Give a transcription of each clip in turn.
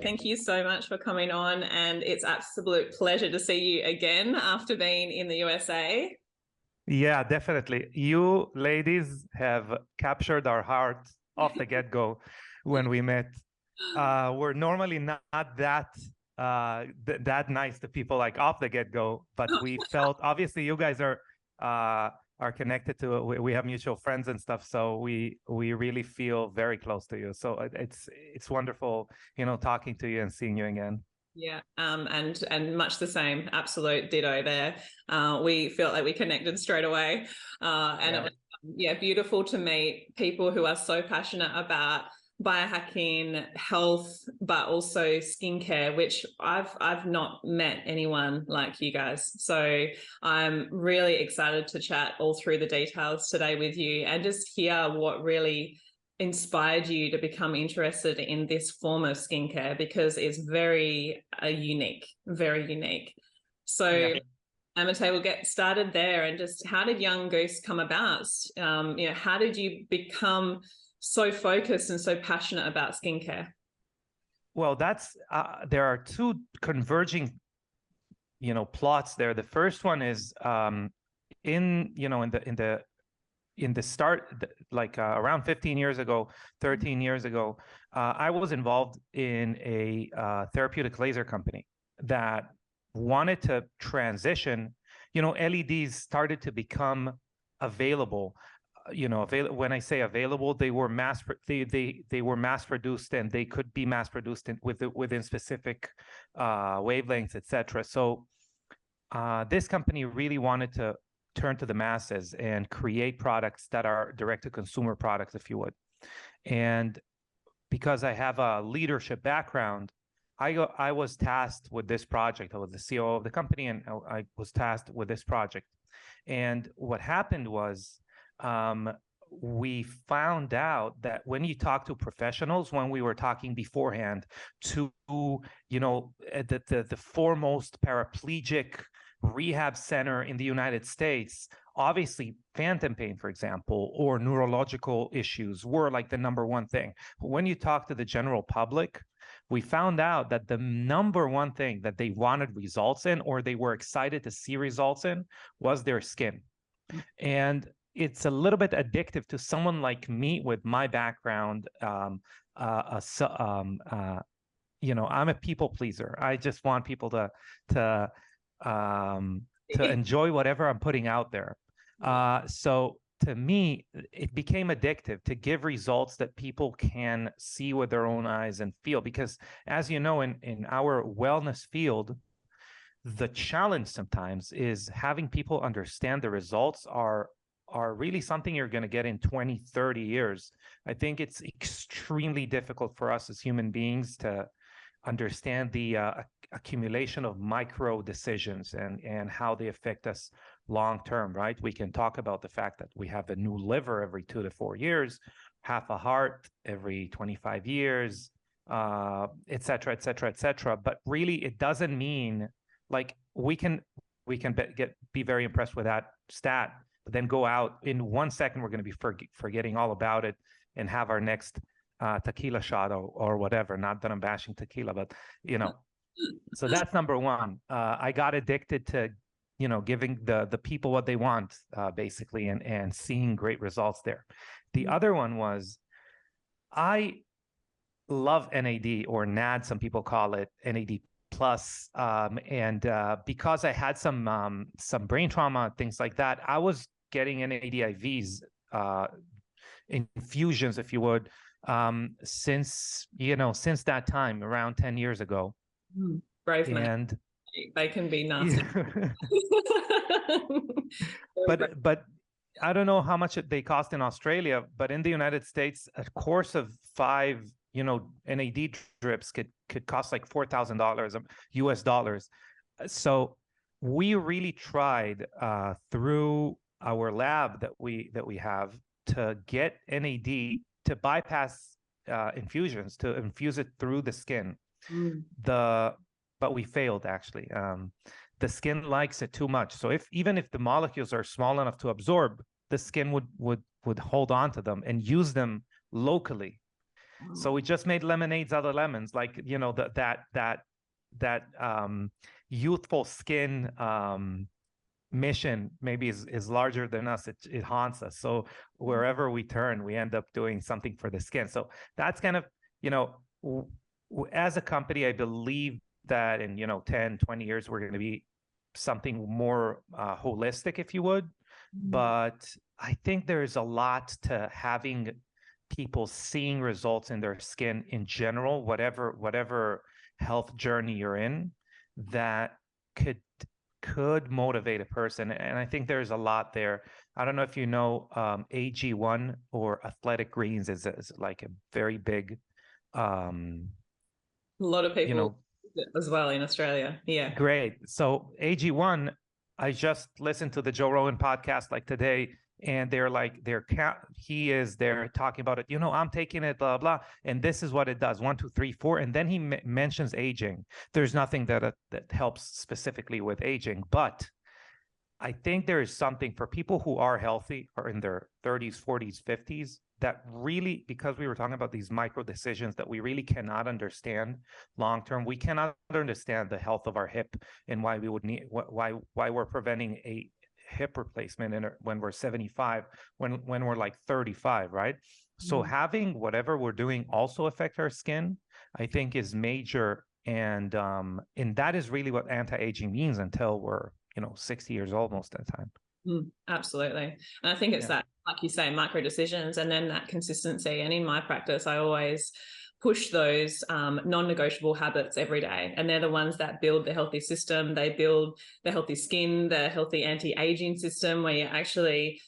Thank you so much for coming on, and it's absolute pleasure to see you again after being in the USA. Yeah, definitely. You ladies have captured our hearts off the get-go when we met. We're normally not that that nice to people like off the get-go, but we felt obviously you guys are connected to we have mutual friends and stuff, so we really feel very close to you. So it's wonderful, talking to you and seeing you again. Yeah, and much the same, absolute ditto there. We felt like we connected straight away, and it was beautiful to meet people who are so passionate about biohacking, health, but also skincare, which I've not met anyone like you guys. So I'm really excited to chat all through the details today with you and just hear what really inspired you to become interested in this form of skincare, because it's very unique, very unique. So Amitay, we'll get started there. And just how did Young Goose come about? How did you become so focused and so passionate about skincare? Well, that's there are two converging plots there. The first one is in the start, like around 15 years ago, 13 years ago, I was involved in a therapeutic laser company that wanted to transition. LEDs started to become available. When I say available, they were mass produced, and they could be mass produced within specific wavelengths, etc. So this company really wanted to turn to the masses and create products that are direct-to-consumer products, if you would. And because I have a leadership background, I was tasked with this project. I was the CEO of the company, and I was tasked with this project. And what happened was we found out that when you talk to professionals, when we were talking beforehand to, the foremost paraplegic rehab center in the United States, obviously phantom pain, for example, or neurological issues were like the number one thing. But when you talk to the general public, we found out that the number one thing that they wanted results in, or they were excited to see results in, was their skin. And it's a little bit addictive to someone like me with my background. I'm a people pleaser. I just want people to enjoy whatever I'm putting out there. So to me, it became addictive to give results that people can see with their own eyes and feel. Because as you know, in our wellness field, the challenge sometimes is having people understand the results are really something you're going to get in 20, 30 years. I think it's extremely difficult for us as human beings to understand the accumulation of micro decisions and how they affect us long term, right? We can talk about the fact that we have a new liver every 2 to 4 years, half a heart every 25 years, et cetera, et cetera, et cetera. But really, it doesn't mean like we can be very impressed with that stat, but then go out in 1 second, we're going to be forgetting all about it and have our next tequila shot or whatever. Not that I'm bashing tequila, but so that's number one. I got addicted to giving the people what they want, basically, and seeing great results there. The other one was I love NAD, or NAD, some people call it NAD plus, and because I had some brain trauma, things like that, I was getting NAD IVs, infusions, if you would, since that time, around 10 years ago. Brave man. They can be nasty. but I don't know how much they cost in Australia, but in the United States, a course of 5 NAD drips could cost like $4,000 US dollars. So we really tried through our lab that we have to get NAD to bypass infusions, to infuse it through the skin. But we failed, actually. The skin likes it too much. So even if the molecules are small enough to absorb, the skin would hold on to them and use them locally. So we just made lemonades out of lemons, like, you know, that youthful skin mission maybe is larger than us. It haunts us. So wherever we turn, we end up doing something for the skin. So that's kind of, you know, as a company, I believe that in, you know, 10, 20 years, we're going to be something more holistic, if you would. But I think there's a lot to having people seeing results in their skin in general, whatever health journey you're in, that could motivate a person. And I think there's a lot there. I don't know if you know, AG1 or athletic greens is like a very big, A lot of people, you know, as well in Australia. Yeah. Great. So AG1, I just listened to the Joe Rogan podcast like today, and they're talking about it. You know, I'm taking it, blah blah, and this is what it does: 1, 2, 3, 4, and then he mentions aging. There's nothing that helps specifically with aging, but I think there is something for people who are healthy or in their 30s, 40s, 50s that really, because we were talking about these micro decisions that we really cannot understand long term. We cannot understand the health of our hip and why we would need why we're preventing a hip replacement when we're 75, when we're like 35, right? So having whatever we're doing also affect our skin, I think is major. And that is really what anti-aging means until we're, you know, 60 years old most of the time. Absolutely. And I think it's that, like you say, micro decisions and then that consistency. And in my practice, I always push those non-negotiable habits every day. And they're the ones that build the healthy system. They build the healthy skin, the healthy anti-aging system, where you actually,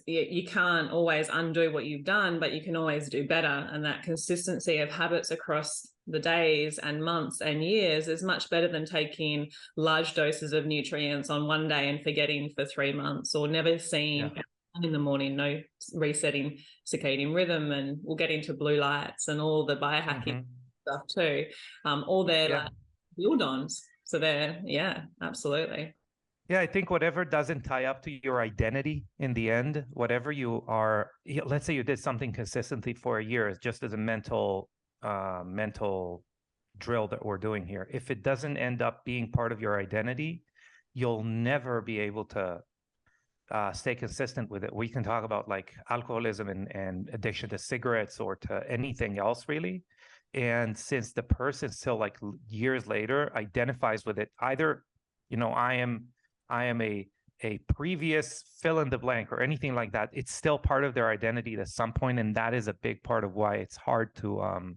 you can't always undo what you've done, but you can always do better. And that consistency of habits across the days and months and years is much better than taking large doses of nutrients on one day and forgetting for 3 months, or never seeing in the morning, no resetting circadian rhythm. And we'll get into blue lights and all the biohacking stuff too. All their like build-ons. So they're, absolutely. Yeah, I think whatever doesn't tie up to your identity in the end, whatever you are, let's say you did something consistently for a year, just as a mental drill that we're doing here. If it doesn't end up being part of your identity, you'll never be able to stay consistent with it. We can talk about like alcoholism and addiction to cigarettes or to anything else really. And since the person still like years later identifies with it, either, you know, I am a previous fill in the blank or anything like that, it's still part of their identity at some point. And that is a big part of why it's hard to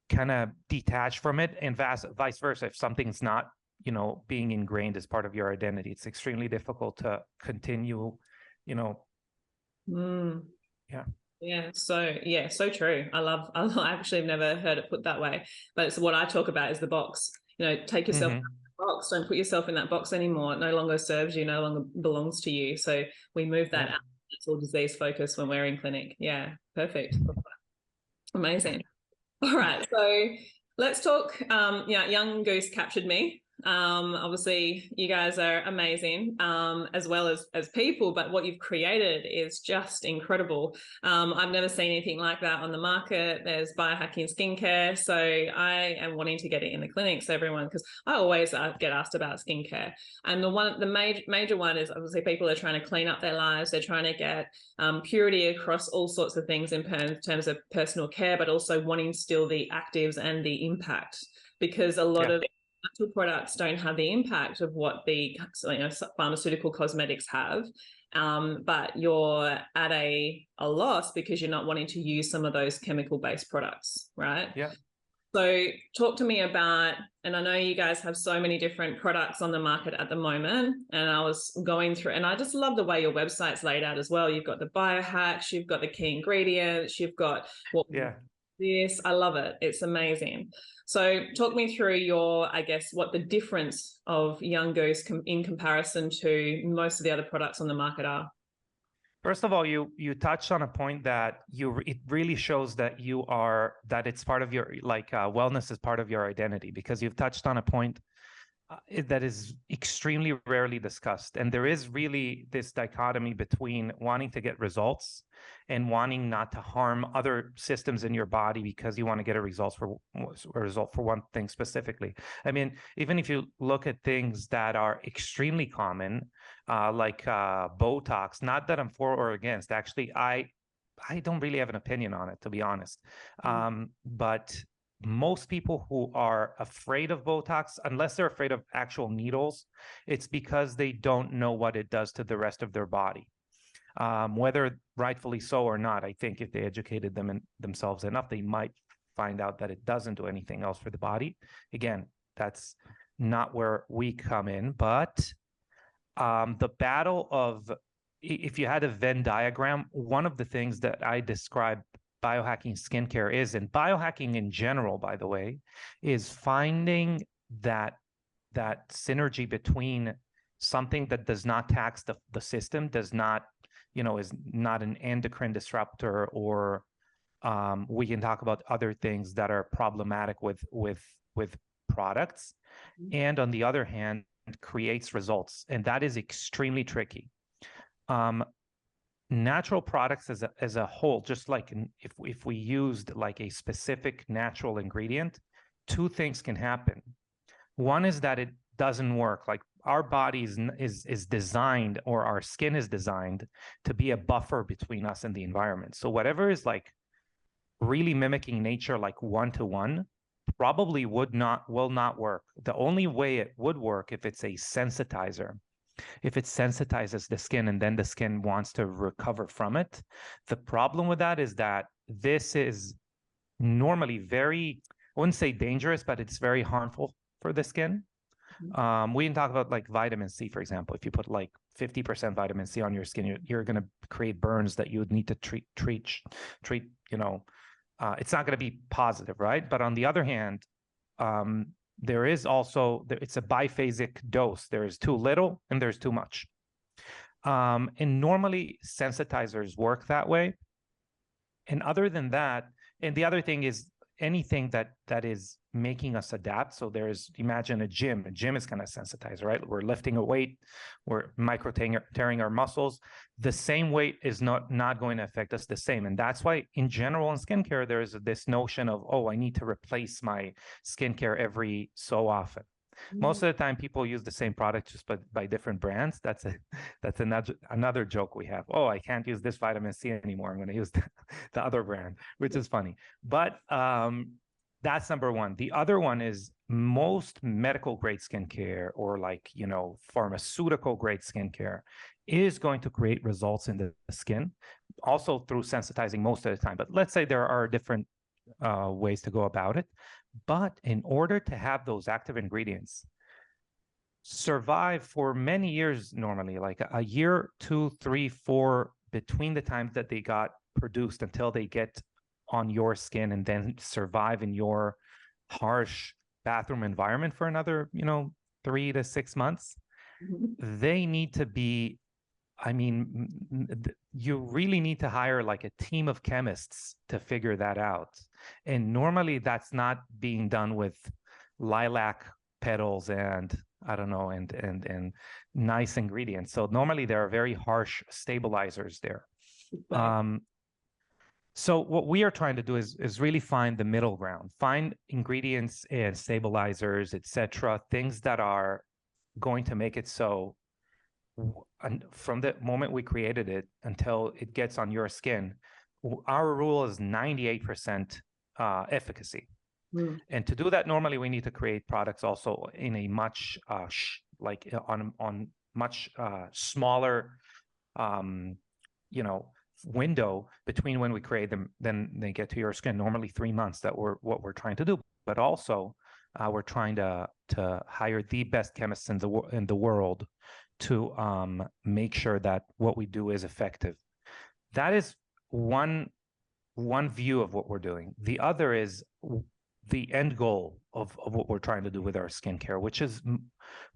kind of detach from it, and vice versa. If something's not, you know, being ingrained as part of your identity, it's extremely difficult to continue, you know. So true. I actually have never heard it put that way, but it's what I talk about is the box. You know, take yourself out of the box. Don't put yourself in that box anymore. It no longer serves you, no longer belongs to you. So we move that out. It's all disease focus when we're in clinic. Yeah, perfect. Amazing. All right, so let's talk. Young Goose captured me. Obviously, you guys are amazing, as well as people, but what you've created is just incredible. I've never seen anything like that on the market. There's biohacking skincare, so I am wanting to get it in the clinic. So everyone, because I always get asked about skincare, and the major one is obviously people are trying to clean up their lives. They're trying to get purity across all sorts of things in terms of personal care, but also wanting still the actives and the impact, because a lot of natural products don't have the impact of what the pharmaceutical cosmetics have, but you're at a loss because you're not wanting to use some of those chemical-based products, right? Yeah. So talk to me about, and I know you guys have so many different products on the market at the moment, and I was going through, and I just love the way your website's laid out as well. You've got the biohacks, you've got the key ingredients, you've got this. I love it. It's amazing. So talk me through what the difference of Young Goose in comparison to most of the other products on the market are. First of all, you touched on a point that it really shows that it's part of your wellness is part of your identity, because you've touched on a point that is extremely rarely discussed. And there is really this dichotomy between wanting to get results and wanting not to harm other systems in your body because you want to get a result for one thing specifically. I mean, even if you look at things that are extremely common, like Botox, not that I'm for or against, actually, I don't really have an opinion on it, to be honest. But most people who are afraid of Botox, unless they're afraid of actual needles, it's because they don't know what it does to the rest of their body. Whether rightfully so or not, I think if they educated themselves enough, they might find out that it doesn't do anything else for the body. Again, that's not where we come in, but the battle of, if you had a Venn diagram, one of the things that I describe biohacking skincare is, and biohacking in general, by the way, is finding that synergy between something that does not tax the system, does not, is not an endocrine disruptor, or we can talk about other things that are problematic with products, and on the other hand, creates results, and that is extremely tricky. Natural products as a whole, just like if we used like a specific natural ingredient, two things can happen. One is that it doesn't work. Like our body is designed, or our skin is designed to be a buffer between us and the environment. So whatever is like really mimicking nature, like one-to-one, probably will not work. The only way it would work if it's a sensitizer. If it sensitizes the skin and then the skin wants to recover from it. The problem with that is that this is normally very, I wouldn't say dangerous, but it's very harmful for the skin. We can talk about like vitamin C, for example. If you put like 50% vitamin C on your skin, you're going to create burns that you would need to treat, it's not going to be positive, right? But on the other hand, there is also, it's a biphasic dose. There's too little and there's too much. And normally sensitizers work that way. And other than that, and the other thing is anything that is making us adapt. So there's, imagine a gym is kind of sensitized, right? We're lifting a weight, we're micro tearing our muscles. The same weight is not going to affect us the same. And that's why in general in skincare, there's this notion of, oh, I need to replace my skincare every so often. Most of the time people use the same product just by different brands. That's another joke we have. Oh, I can't use this vitamin C anymore. I'm going to use the other brand, which is funny. But that's number one. The other one is most medical grade skincare, or like, pharmaceutical grade skincare, is going to create results in the skin, also through sensitizing most of the time. But let's say there are different ways to go about it. But in order to have those active ingredients survive for many years, normally like a year, 2, 3, 4, between the times that they got produced until they get on your skin and then survive in your harsh bathroom environment for another, 3 to 6 months, they need to be, you really need to hire like a team of chemists to figure that out. And normally that's not being done with lilac petals and I don't know, and nice ingredients. So normally there are very harsh stabilizers there. So what we are trying to do is really find the middle ground, find ingredients and stabilizers, etc., things that are going to make it so from the moment we created it until it gets on your skin, our rule is 98% efficacy. And to do that, normally we need to create products also in a much on much smaller window between when we create them then they get to your skin. Normally 3 months. That what we're trying to do. But also we're trying to hire the best chemists in the world to make sure that what we do is effective. That is one view of what we're doing. The other is the end goal of what we're trying to do with our skincare, which is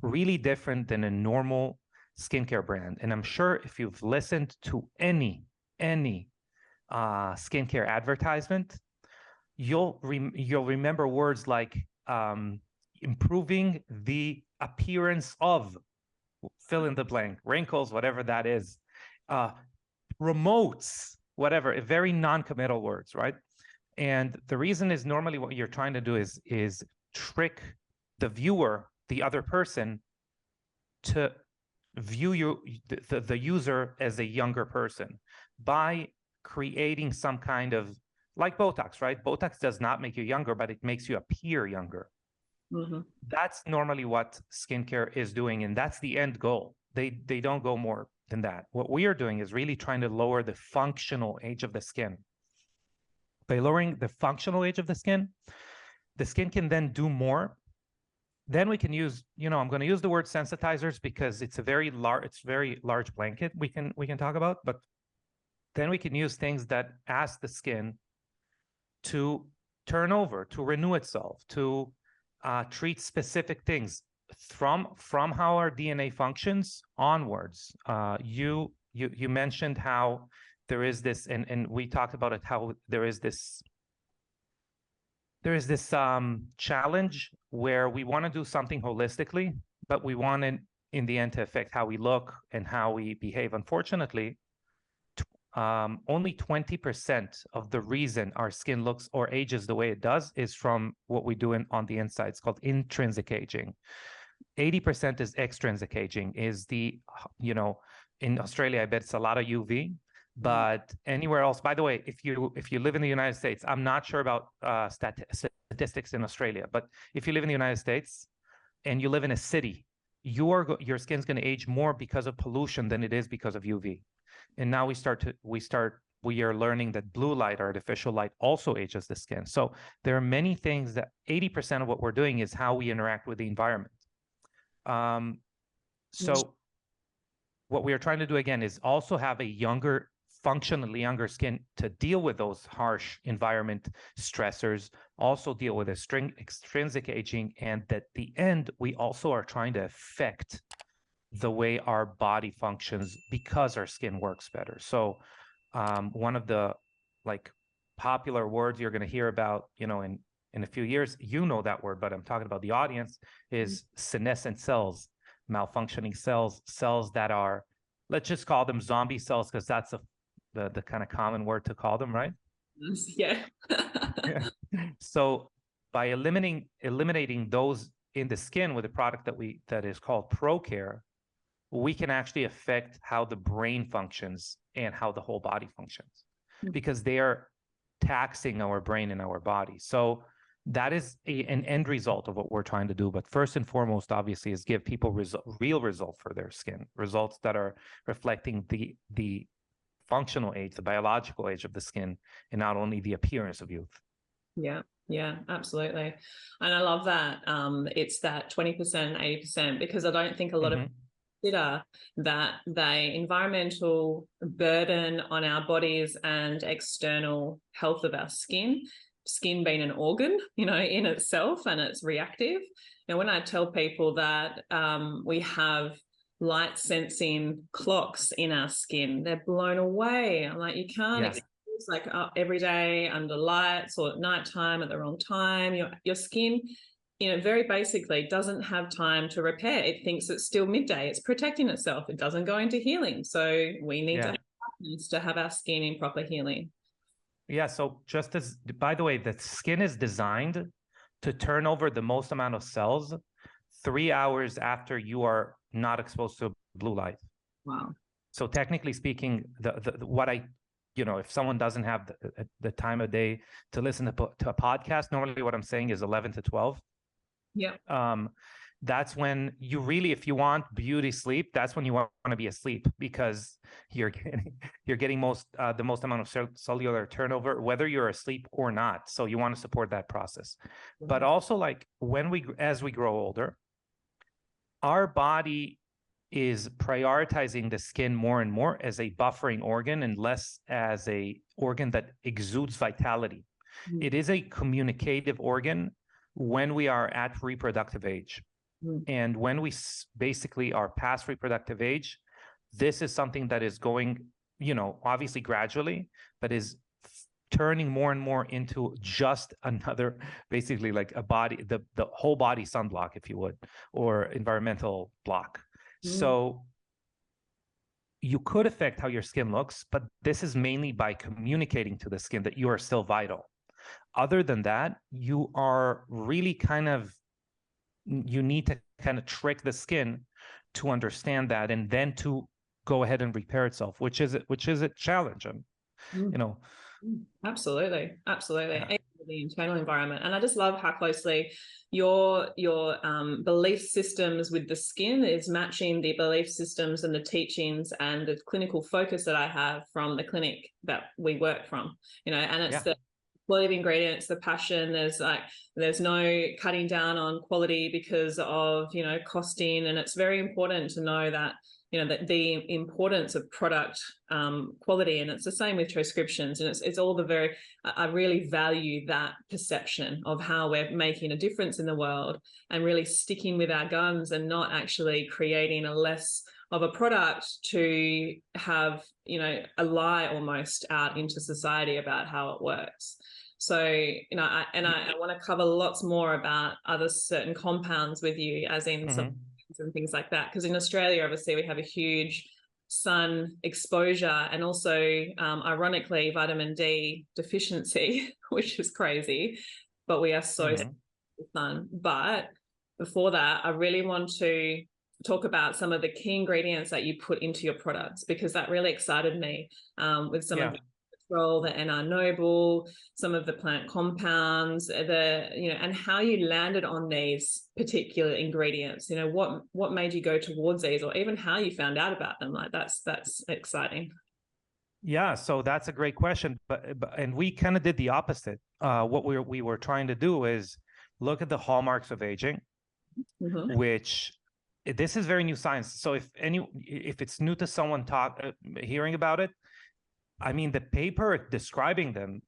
really different than a normal skincare brand. And I'm sure if you've listened to any skincare advertisement, you'll remember words like improving the appearance of, fill in the blank, wrinkles, whatever that is, promotes, whatever, very non-committal words, right? And the reason is normally what you're trying to do is trick the viewer, the other person, to view you, the user, as a younger person by creating some kind of, like Botox, right? Botox does not make you younger, but it makes you appear younger. Mm-hmm. That's normally what skincare is doing, and that's the end goal. They don't go more than that. What we are doing is really trying to lower the functional age of the skin. By lowering the functional age of the skin can then do more. Then we can use, I'm going to use the word sensitizers because it's a very large blanket we can talk about, but then we can use things that ask the skin to turn over, to renew itself, to treat specific things from how our DNA functions onwards. You mentioned how there is this, and we talked about it, how there is this challenge where we want to do something holistically, but we want it in the end to affect how we look and how we behave. Unfortunately, only 20% of the reason our skin looks or ages the way it does is from what we do on the inside. It's called intrinsic aging. 80% is extrinsic aging, is the, in Australia, I bet it's a lot of UV, but anywhere else, by the way, if you live in the United States, I'm not sure about statistics in Australia, but if you live in the United States and you live in a city, your skin's going to age more because of pollution than it is because of UV. And now we are learning that blue light, artificial light, also ages the skin. So there are many things that 80% of what we're doing is how we interact with the environment. So what we are trying to do again is also have a functionally younger skin to deal with those harsh environment stressors, also deal with extrinsic aging, and at the end, we also are trying to affect the way our body functions because our skin works better. So one of the popular words you're going to hear about, in a few years, that word, but I'm talking about the audience, is senescent cells, malfunctioning cells that are, let's just call them zombie cells, because that's the kind of common word to call them, right? Yeah. Yeah. So by eliminating those in the skin with a product that is called ProCare, we can actually affect how the brain functions and how the whole body functions, because they are taxing our brain and our body. So that is an end result of what we're trying to do. But first and foremost, obviously, is give people real results for their skin, results that are reflecting the functional age, the biological age of the skin, and not only the appearance of youth. Yeah, absolutely. And I love that. It's that 20%, 80%, because I don't think a lot of consider that the environmental burden on our bodies and external health of our skin being an organ, in itself, and it's reactive. Now, when I tell people that we have light sensing clocks in our skin, they're blown away. I'm like, you can't experience every day under lights or at nighttime at the wrong time. Your skin, very basically doesn't have time to repair. It thinks it's still midday. It's protecting itself. It doesn't go into healing. So we need to have our skin in proper healing. Yeah. So by the way, the skin is designed to turn over the most amount of cells 3 hours after you are not exposed to blue light. Wow. So technically speaking, if someone doesn't have the time of day to listen to a podcast, normally what I'm saying is 11 to 12. Yeah. That's when you really, if you want beauty sleep, that's when you want to be asleep, because you're getting the most amount of cellular turnover, whether you're asleep or not. So you want to support that process. But also, as we grow older, our body is prioritizing the skin more and more as a buffering organ and less as a organ that exudes vitality. It is a communicative organ when we are at reproductive age. And when we basically are past reproductive age, this is something that is going, obviously gradually, but is turning more and more into just another, basically like a body, the whole body sunblock, if you would, or environmental block. So you could affect how your skin looks, but this is mainly by communicating to the skin that you are still vital. Other than that, you are really you need to kind of trick the skin to understand that, and then to go ahead and repair itself, which is a challenge. And you know, absolutely yeah. the internal environment. And I just love how closely your belief systems with the skin is matching the belief systems and the teachings and the clinical focus that I have from the clinic that we work from, you know. And it's the quality of ingredients, the passion. There's no cutting down on quality because of, you know, costing. And it's very important to know that, you know, that the importance of product quality. And it's the same with prescriptions. And it's all I really value that perception of how we're making a difference in the world and really sticking with our guns and not actually creating a less of a product to have, you know, a lie almost out into society about how it works. So, you know, I want to cover lots more about other certain compounds with you, as in some and things like that, because in Australia, obviously, we have a huge sun exposure and also, ironically, vitamin D deficiency, which is crazy, but we are so sun. But before that, I really want to talk about some of the key ingredients that you put into your products, because that really excited me, with some of the control, the NR Noble, some of the plant compounds, you know, and how you landed on these particular ingredients. You know, what made you go towards these, or even how you found out about them. Like that's exciting. Yeah, so that's a great question, but and we kind of did the opposite. What we were trying to do is look at the hallmarks of aging, which this is very new science. So if it's new to someone hearing about it, I mean, the paper describing them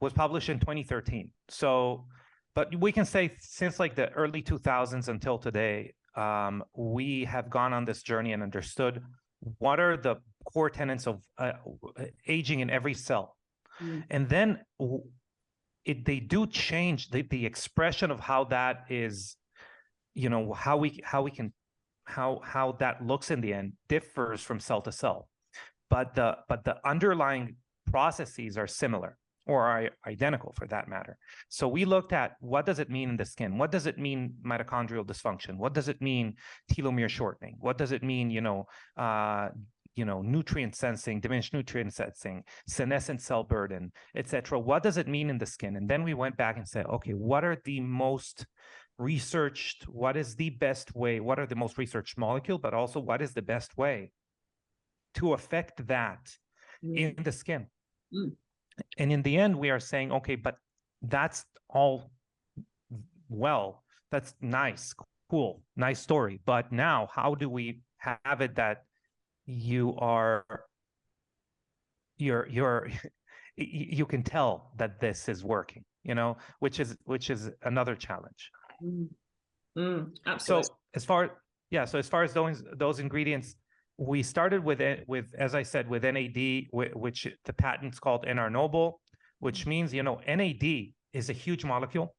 was published in 2013. So, but we can say since like the early 2000s until today, we have gone on this journey and understood what are the core tenets of aging in every cell. And then they do change the expression of how that is, you know, how that looks in the end differs from cell to cell. But the underlying processes are similar, or are identical for that matter. So we looked at what does it mean in the skin? What does it mean mitochondrial dysfunction? What does it mean telomere shortening? What does it mean, nutrient sensing, diminished nutrient sensing, senescent cell burden, etc.? What does it mean in the skin? And then we went back and said, okay, what are the most researched? What is the best way? What are the most researched molecule? But also, what is the best way to affect that in the skin? And in the end, we are saying, okay, but that's all well, that's nice, cool, nice story. But now how do we have it that you can tell that this is working, you know, which is another challenge. Absolutely. So as far as those ingredients, we started with, as I said, with NAD, which the patent's called NR Noble, which means, you know, NAD is a huge molecule.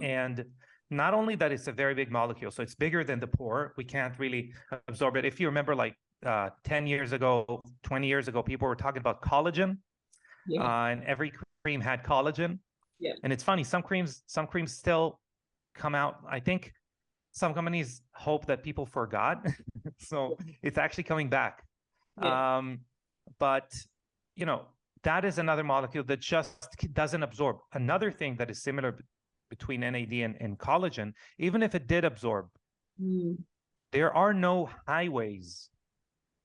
And not only that, it's a very big molecule, so it's bigger than the pore. We can't really absorb it. If you remember, like 10 years ago, 20 years ago, people were talking about collagen, and every cream had collagen. And it's funny, some creams still come out. I think some companies hope that people forgot. So it's actually coming back. But, you know, that is another molecule that just doesn't absorb. Another thing that is similar between NAD and collagen, even if it did absorb, there are no highways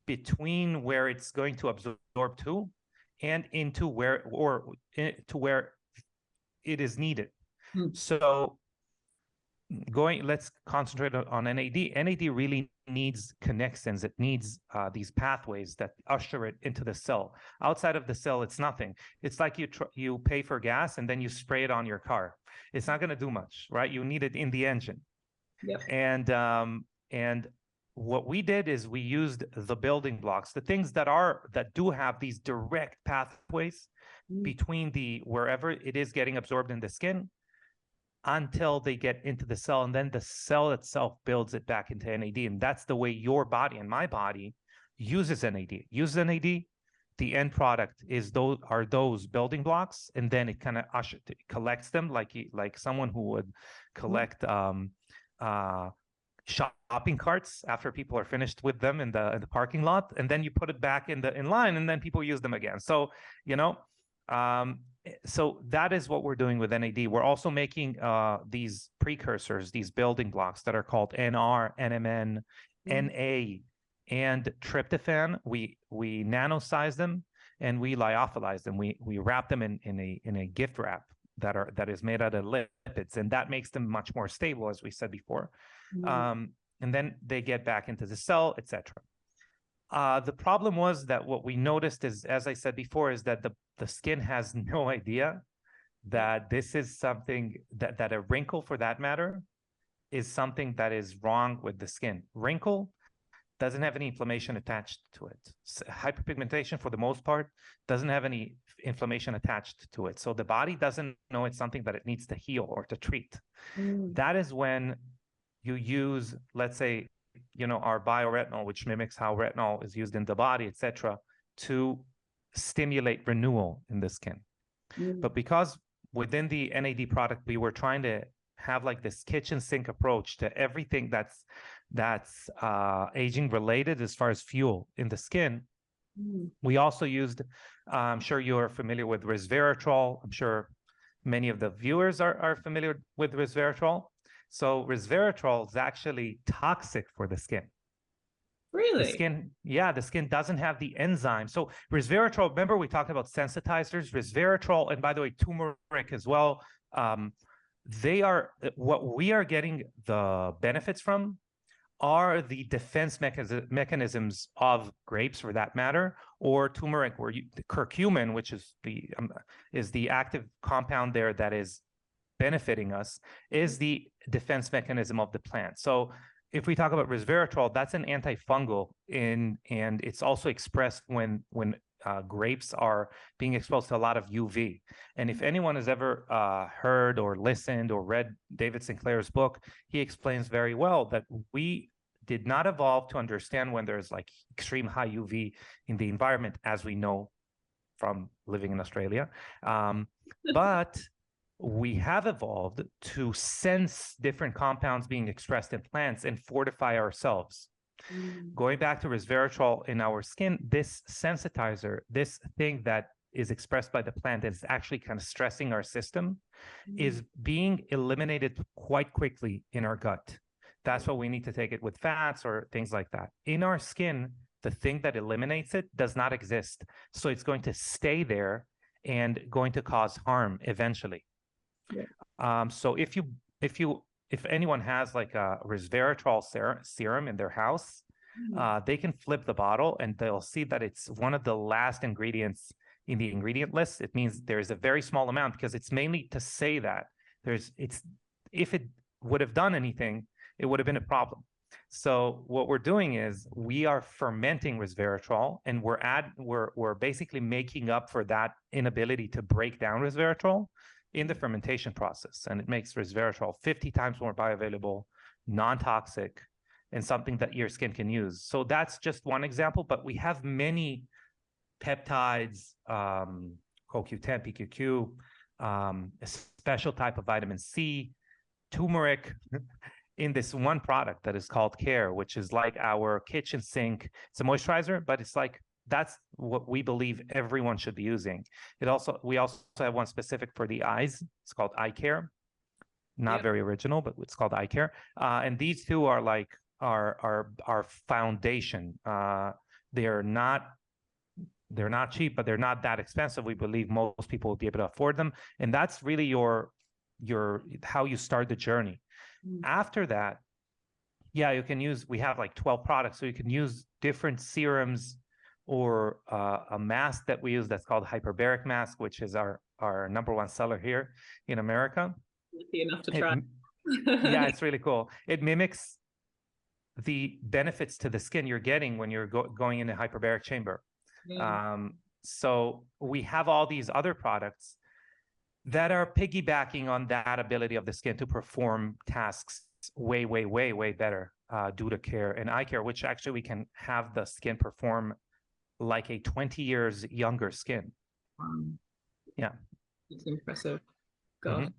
between where it's going to absorb to and into to where it is needed. So let's concentrate on NAD. NAD really needs connexins. It needs these pathways that usher it into the cell. Outside of the cell, it's nothing. It's like you pay for gas and then you spray it on your car. It's not going to do much, right? You need it in the engine. And what we did is we used the building blocks, the things that do have these direct pathways between wherever it is getting absorbed in the skin until they get into the cell, and then the cell itself builds it back into NAD. And that's the way your body and my body uses NAD. The end product is those building blocks, and then it kind of collects them like someone who would collect shopping carts after people are finished with them in the parking lot, and then you put it back in line, and then people use them again. So so that is what we're doing with NAD. We're also making these precursors, these building blocks that are called NR, NMN, NA, and tryptophan. We nanosize them and we lyophilize them. We wrap them in a gift wrap that is made out of lipids, and that makes them much more stable, as we said before. And then they get back into the cell, etc. The problem was that what we noticed is, as I said before, is that the skin has no idea that this is something that a wrinkle, for that matter, is something that is wrong with the skin. Wrinkle doesn't have any inflammation attached to it. Hyperpigmentation, for the most part, doesn't have any inflammation attached to it. So the body doesn't know it's something that it needs to heal or to treat. That is when you use, let's say, our bioretinol, which mimics how retinol is used in the body, etc., to stimulate renewal in the skin. But because within the NAD product, we were trying to have like this kitchen sink approach to everything that's aging related as far as fuel in the skin. We also used, I'm sure you're familiar with resveratrol. I'm sure many of the viewers are familiar with resveratrol. So resveratrol is actually toxic for the skin. Really? The skin doesn't have the enzyme. So resveratrol, remember we talked about sensitizers, resveratrol, and by the way, turmeric as well. They are what we are getting the benefits from are the defense mechanisms of grapes, for that matter, or turmeric, where the curcumin, which is the active compound there that is benefiting us, is the defense mechanism of the plant. So if we talk about resveratrol, that's an antifungal, and it's also expressed when grapes are being exposed to a lot of UV. And if anyone has ever heard or listened or read David Sinclair's book, he explains very well that we did not evolve to understand when there's like extreme high UV in the environment, as we know from living in Australia. But we have evolved to sense different compounds being expressed in plants and fortify ourselves. Going back to resveratrol in our skin, this sensitizer, this thing that is expressed by the plant is actually kind of stressing our system, is being eliminated quite quickly in our gut. That's why we need to take it with fats or things like that. In our skin, the thing that eliminates it does not exist. So it's going to stay there and going to cause harm eventually. So if anyone has like a resveratrol serum in their house, they can flip the bottle and they'll see that it's one of the last ingredients in the ingredient list. It means there's a very small amount, because it's mainly to say that if it would have done anything, it would have been a problem. So what we're doing is we are fermenting resveratrol, and we're basically making up for that inability to break down resveratrol in the fermentation process. And it makes resveratrol 50 times more bioavailable, non-toxic, and something that your skin can use. So that's just one example, but we have many peptides, CoQ10, PQQ, a special type of vitamin C, turmeric, in this one product that is called Care, which is like our kitchen sink. It's a moisturizer, but it's like, that's what we believe everyone should be using. We also have one specific for the eyes. It's called Eye Care. Not very original, but it's called Eye Care. And these two are like our foundation. They're not cheap, but they're not that expensive. We believe most people will be able to afford them. And that's really how you start the journey. After that, you can use, we have like 12 products. So you can use different serums or a mask that we use that's called hyperbaric mask, which is our #1 seller here in America. Lucky enough to try. Yeah, it's really cool. It mimics the benefits to the skin you're getting when you're going in a hyperbaric chamber. So we have all these other products that are piggybacking on that ability of the skin to perform tasks way, way, way, way better due to care and eye care, which actually we can have the skin perform like a 20 years younger skin. Yeah. It's impressive. God.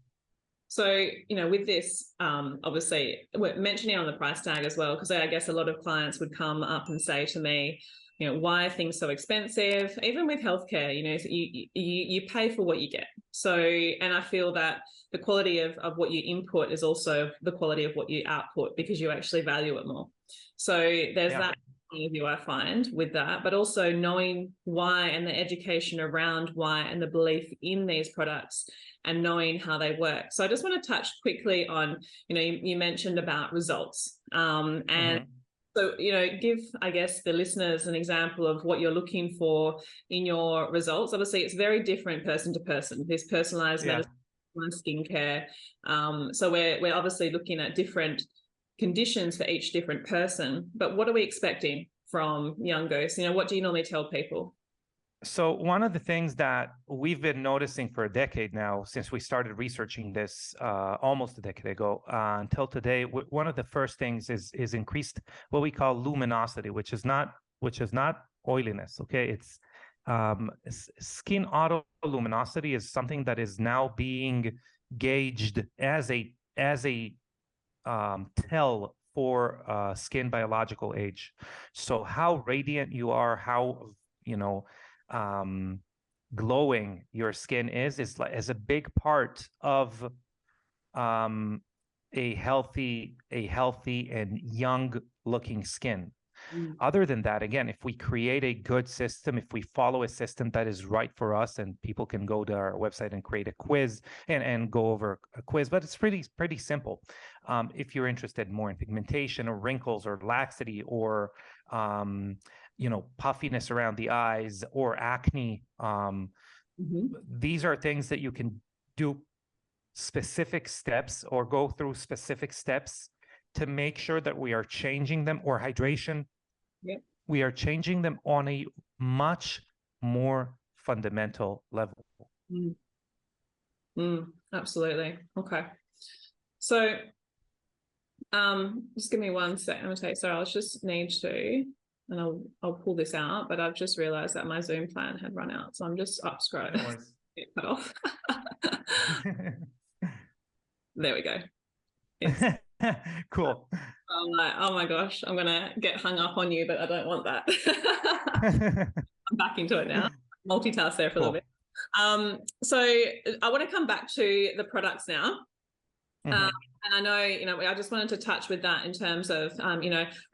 So, with this, obviously, we're mentioning on the price tag as well, because I guess a lot of clients would come up and say to me, why are things so expensive? Even with healthcare, you pay for what you get. So, and I feel that the quality of what you input is also the quality of what you output, because you actually value it more. So there's that point of view I find with that, but also knowing why and the education around why and the belief in these products and knowing how they work. So I just want to touch quickly on, you mentioned about results. And so, give, I guess, the listeners an example of what you're looking for in your results. Obviously, it's very different person to person, this personalized medicine, skincare. So we're obviously looking at different conditions for each different person. But what are we expecting from Young Goose? What do you normally tell people? So one of the things that we've been noticing for a decade now, since we started researching this almost a decade ago until today, one of the first things is increased what we call luminosity, which is not oiliness. Okay, it's skin autoluminosity is something that is now being gauged as a tell for skin biological age. So how radiant you are, how glowing your skin is a big part of a healthy and young looking skin. Other than that, again, if we create a good system, if we follow a system that is right for us, and people can go to our website and create a quiz and go over a quiz, but it's pretty simple. If you're interested more in pigmentation or wrinkles or laxity or puffiness around the eyes or acne, these are things that you can do specific steps or go through specific steps to make sure that we are changing them, or hydration. Yep. We are changing them on a much more fundamental level. Absolutely. Okay. So just give me 1 second. Sorry, I just need to, and I'll pull this out, but I've just realized that my Zoom plan had run out. So I'm just up scrolling. No worries. Get cut off. There we go. Cool. I'm like, oh my gosh, I'm gonna get hung up on you, but I don't want that. I'm back into it now. Multitask there for a little bit. So I want to come back to the products now. And I know, I just wanted to touch with that in terms of,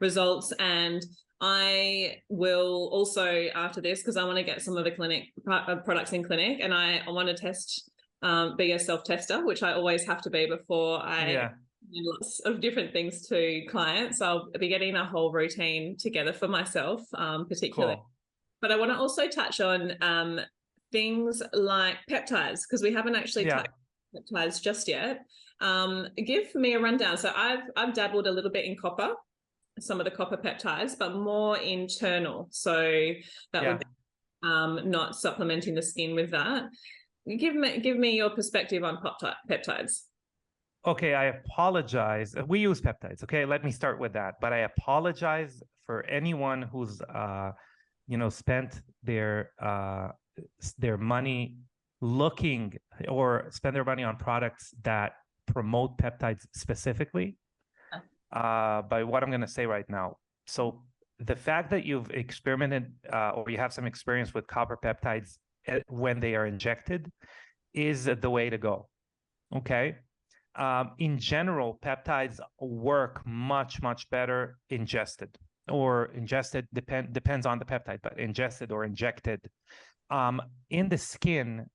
results. And I will also, after this, because I want to get some of the clinic products in clinic, and I want to test, be a self-tester, which I always have to be before I do lots of different things to clients. So I'll be getting a whole routine together for myself, particularly. Cool. But I want to also touch on things like peptides, because we haven't actually touched peptides just yet. Give me a rundown. So I've dabbled a little bit in copper, some of the copper peptides, but more internal. So that would be not supplementing the skin with that. Give me your perspective on peptides. Okay, I apologize. We use peptides. Okay, let me start with that. But I apologize for anyone who's spent their money looking, or spend their money on products that promote peptides specifically, by what I'm going to say right now. So the fact that you've experimented or you have some experience with copper peptides when they are injected is the way to go. Okay. In general, peptides work much better ingested, or ingested depends on the peptide, but ingested or injected. In the skin,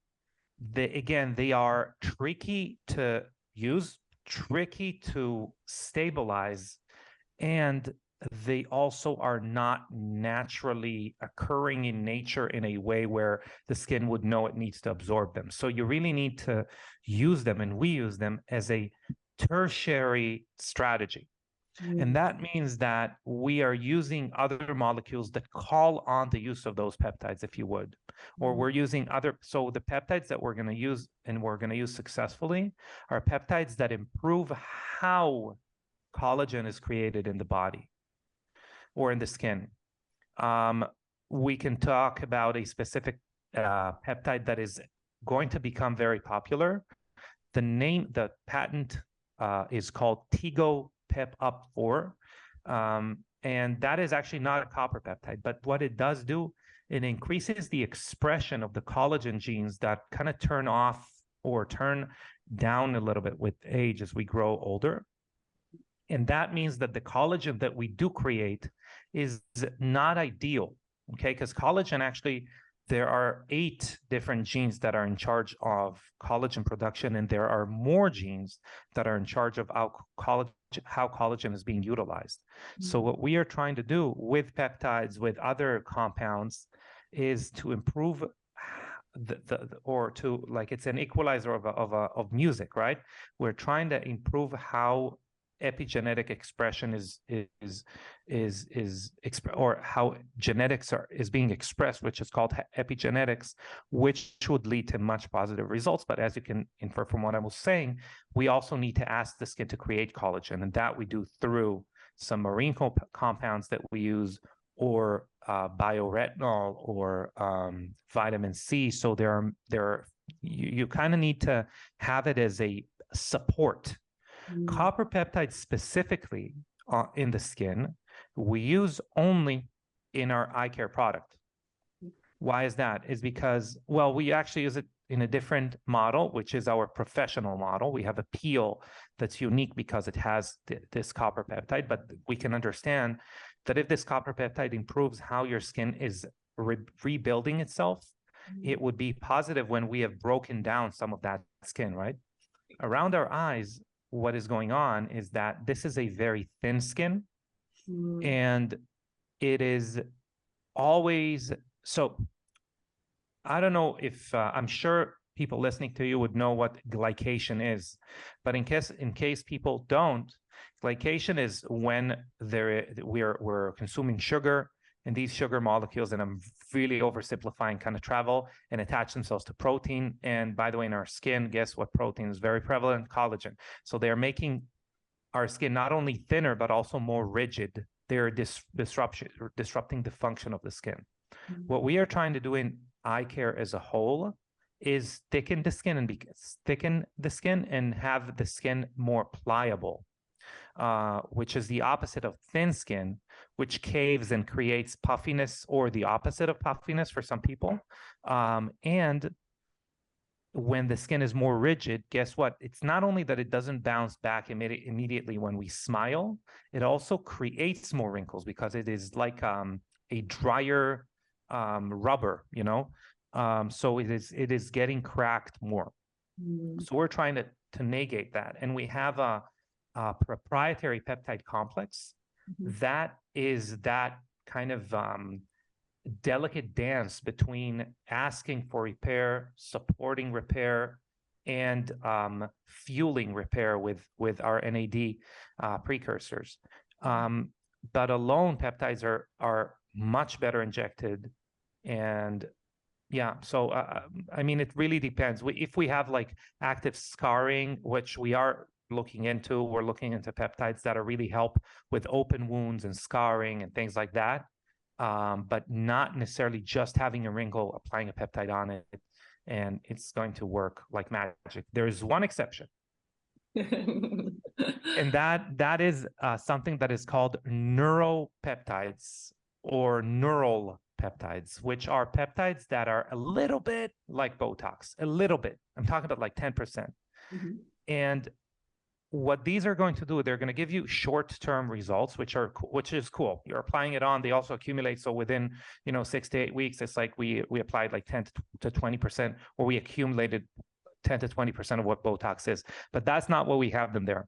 they are tricky to use, tricky to stabilize, and they also are not naturally occurring in nature in a way where the skin would know it needs to absorb them. So you really need to use them, and we use them as a tertiary strategy. And that means that we are using other molecules that call on the use of those peptides, if you would, or we're using other. So the peptides that we're going to use and we're going to use successfully are peptides that improve how collagen is created in the body or in the skin. We can talk about a specific peptide that is going to become very popular. The patent is called Tego Pep Up 4. And that is actually not a copper peptide, but what it does do, it increases the expression of the collagen genes that kind of turn off or turn down a little bit with age as we grow older. And that means that the collagen that we do create is not ideal, okay? Because collagen actually, there are 8 different genes that are in charge of collagen production, and there are more genes that are in charge of how collagen is being utilized. So what we are trying to do with peptides, with other compounds, is to improve it's an equalizer of music, right? We're trying to improve how epigenetic expression or how genetics is being expressed, which is called epigenetics, which would lead to much positive results. But as you can infer from what I was saying, we also need to ask the skin to create collagen, and that we do through some marine compounds that we use, or bioretinol, or vitamin C. So you kind of need to have it as a support. Copper peptides specifically in the skin, we use only in our eye care product. Why is that? Is because, well, we actually use it in a different model, which is our professional model. We have a peel that's unique because it has this copper peptide, but we can understand that if this copper peptide improves how your skin is rebuilding itself, it would be positive when we have broken down some of that skin, right? Around our eyes, what is going on is that this is a very thin skin, and it is always, so I don't know if I'm sure people listening to you would know what glycation is, but in case people don't, glycation is when we're consuming sugar, and these sugar molecules, and I'm really oversimplifying, kind of travel and attach themselves to protein. And by the way, in our skin, guess what protein is very prevalent? Collagen. So they're making our skin not only thinner, but also more rigid. They're disrupting the function of the skin. What we are trying to do in eye care as a whole is thicken the skin and have the skin more pliable. Which is the opposite of thin skin, which caves and creates puffiness, or the opposite of puffiness for some people. And when the skin is more rigid, guess what? It's not only that it doesn't bounce back immediately when we smile, it also creates more wrinkles because it is like a drier rubber, you know? So it is getting cracked more. So we're trying to negate that. And we have a proprietary peptide complex that is that kind of delicate dance between asking for repair, supporting repair, and fueling repair with our NAD precursors. But alone, peptides are much better injected. And yeah, so I mean, it really depends. If we have like active scarring, which we are looking into, we're looking into peptides that are really help with open wounds and scarring and things like that, but not necessarily just having a wrinkle, applying a peptide on it, and it's going to work like magic. There's one exception, and that is something that is called neuropeptides or neural peptides, which are peptides that are a little bit like Botox, a little bit. I'm talking about like 10%. And what these are going to do, they're going to give you short-term results, which is cool. You're applying it on. They also accumulate. So within 6 to 8 weeks, it's like we applied like 10 to 20%, or we accumulated 10 to 20% of what Botox is. But that's not what we have them there.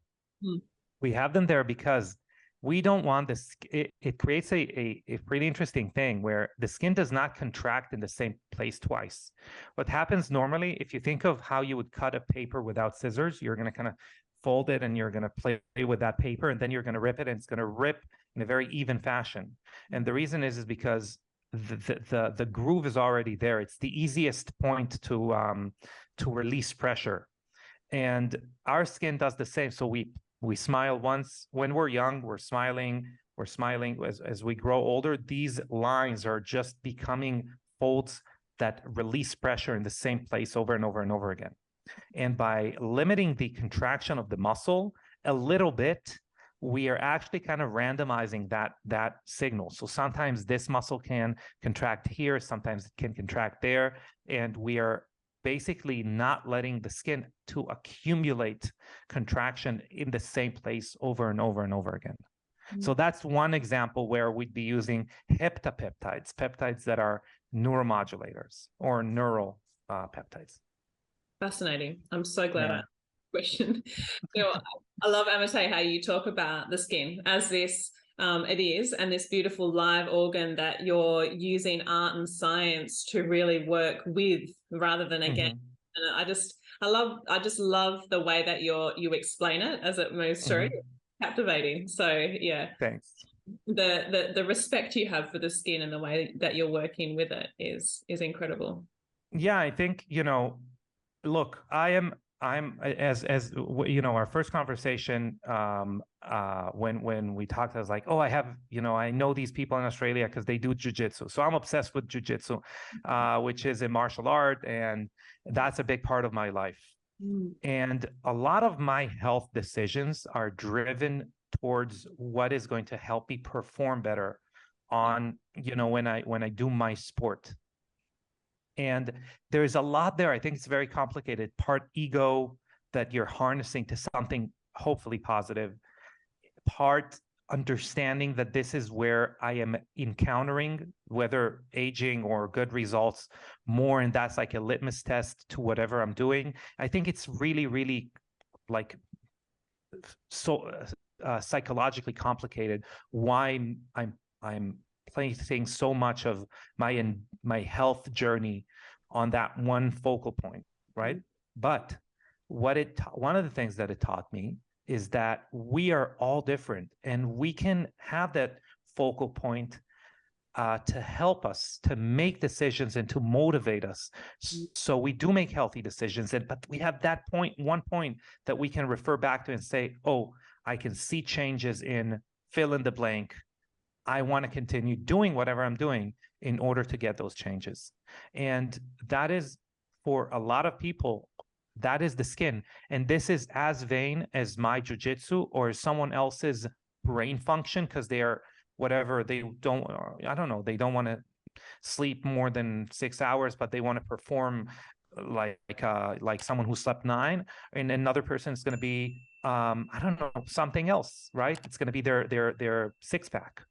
We have them there because we don't want this. It creates a pretty interesting thing where the skin does not contract in the same place twice. What happens normally, if you think of how you would cut a paper without scissors, you're going to kind of fold it and you're going to play with that paper, and then you're going to rip it, and it's going to rip in a very even fashion. And the reason is because the groove is already there. It's the easiest point to release pressure. And our skin does the same. So we smile once when we're young, we're smiling. As we grow older, these lines are just becoming folds that release pressure in the same place over and over and over again. And by limiting the contraction of the muscle a little bit, we are actually kind of randomizing that signal. So sometimes this muscle can contract here, sometimes it can contract there, and we are basically not letting the skin to accumulate contraction in the same place over and over and over again. So that's one example where we'd be using heptapeptides, peptides that are neuromodulators or neural peptides. Fascinating. I'm so glad I asked the question. So I love, Amitay, how you talk about the skin as this, it is, and this beautiful live organ that you're using art and science to really work with rather than against. And I just love the way that you explain it as it moves through. Captivating. So yeah, thanks. The respect you have for the skin and the way that you're working with it is incredible. Yeah, I think, look, I'm as our first conversation when we talked, I was like, oh, I know these people in Australia because they do jujitsu. So I'm obsessed with jujitsu, which is a martial art, and that's a big part of my life. And a lot of my health decisions are driven towards what is going to help me perform better on, when I do my sport. And there's a lot there. I think it's very complicated. Part ego that you're harnessing to something hopefully positive. Part understanding that this is where I am encountering whether aging or good results more, and that's like a litmus test to whatever I'm doing. I think it's really, really like so psychologically complicated why I'm placing so much of my health journey on that one focal point, right? But one of the things that it taught me is that we are all different, and we can have that focal point to help us to make decisions and to motivate us. So we do make healthy decisions, but we have one point that we can refer back to and say, oh, I can see changes in fill in the blank. I want to continue doing whatever I'm doing in order to get those changes. And that is, for a lot of people, that is the skin. And this is as vain as my jujitsu or someone else's brain function, because they are whatever, they don't want to sleep more than 6 hours, but they want to perform like someone who slept 9. And another person is going to be something else, right? It's going to be their six-pack.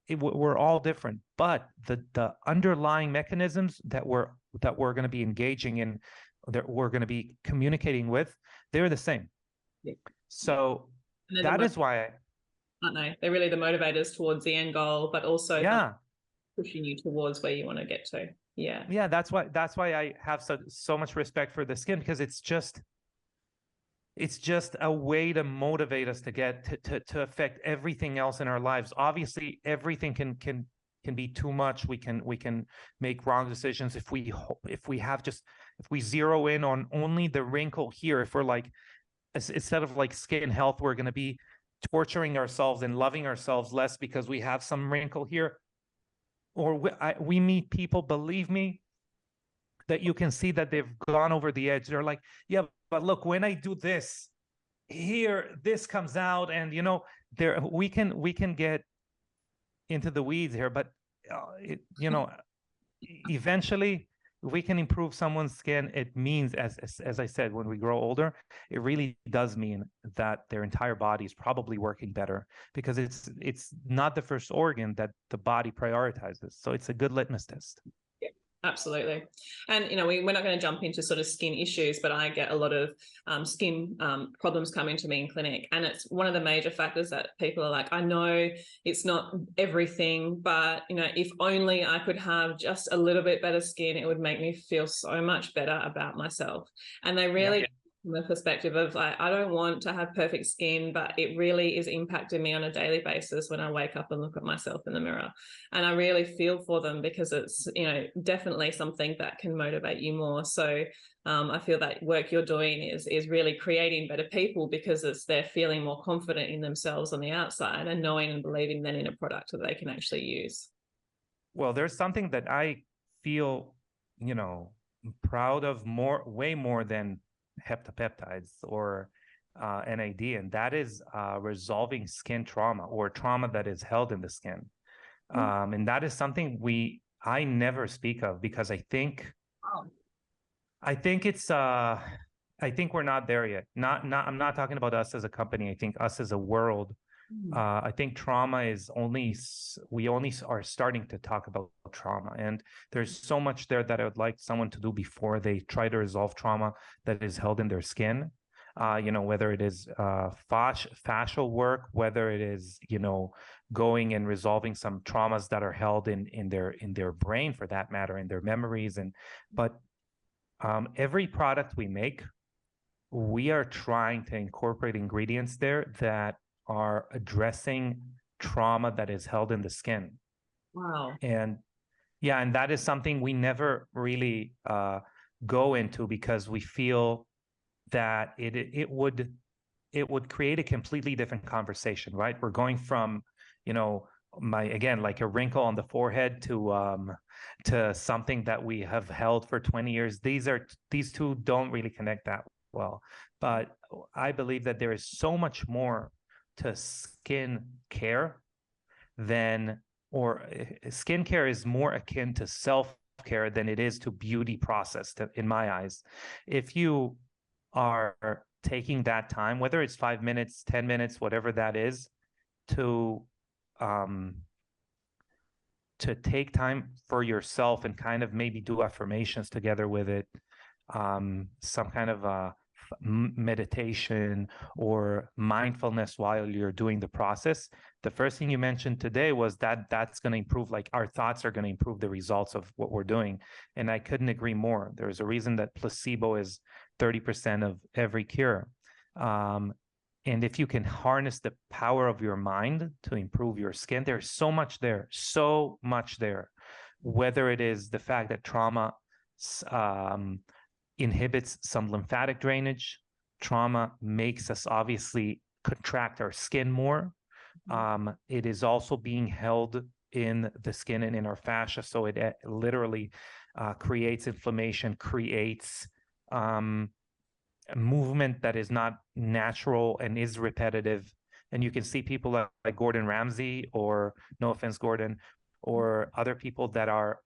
We're all different, but the underlying mechanisms that we're going to be engaging in, that we're going to be communicating with, they're the same. So that is why aren't they? They're really the motivators towards the end goal, but also pushing you towards where you want to get to. Yeah. That's why I have so much respect for the skin, because it's just a way to motivate us to get to affect everything else in our lives. Obviously, everything can be too much. We can make wrong decisions if we zero in on only the wrinkle here. If we're like, instead of like skin health, we're going to be torturing ourselves and loving ourselves less because we have some wrinkle here. Or we meet people, believe me, that you can see that they've gone over the edge. They're like, yeah, but look, when I do this here, this comes out, and we can get into the weeds here, but eventually we can improve someone's skin. It means, as I said, when we grow older, it really does mean that their entire body is probably working better, because it's not the first organ that the body prioritizes. So it's a good litmus test. Absolutely. And, we're not going to jump into sort of skin issues, but I get a lot of skin problems coming to me in clinic. And it's one of the major factors that people are like, I know it's not everything, but, if only I could have just a little bit better skin, it would make me feel so much better about myself. And they really from the perspective of like, I don't want to have perfect skin, but it really is impacting me on a daily basis when I wake up and look at myself in the mirror. And I really feel for them because it's, you know, definitely something that can motivate you more. So I feel that work you're doing is really creating better people, because they're feeling more confident in themselves on the outside and knowing and believing then in a product that they can actually use. Well, there's something that I feel, proud of way more than heptapeptides or NAD, and that is resolving skin trauma or trauma that is held in the skin. And that is something I never speak of, because I think we're not there yet. I'm not talking about us as a company. I think us as a world. I think we only are starting to talk about trauma, and there's so much there that I would like someone to do before they try to resolve trauma that is held in their skin. Whether it is fascial work, whether it is, going and resolving some traumas that are held in their brain, for that matter, in their memories. But every product we make, we are trying to incorporate ingredients there that are addressing trauma that is held in the skin. Wow. And that is something we never really go into, because we feel that it would create a completely different conversation, right? We're going from, like a wrinkle on the forehead to something that we have held for 20 years. These two don't really connect that well. But I believe that there is so much more to skin care skincare is more akin to self-care than it is to beauty process, in my eyes. If you are taking that time, whether it's 5 minutes, 10 minutes, whatever that is, to take time for yourself and kind of maybe do affirmations together with it, some kind of meditation or mindfulness while you're doing the process. The first thing you mentioned today was that's going to improve, like our thoughts are going to improve the results of what we're doing. And I couldn't agree more. There's a reason that placebo is 30% of every cure. And if you can harness the power of your mind to improve your skin, there's so much there, whether it is the fact that trauma inhibits some lymphatic drainage. Trauma makes us obviously contract our skin more. It is also being held in the skin and in our fascia, so it literally creates inflammation, creates movement that is not natural and is repetitive. And you can see people like Gordon Ramsay, or no offense, Gordon, or other people that are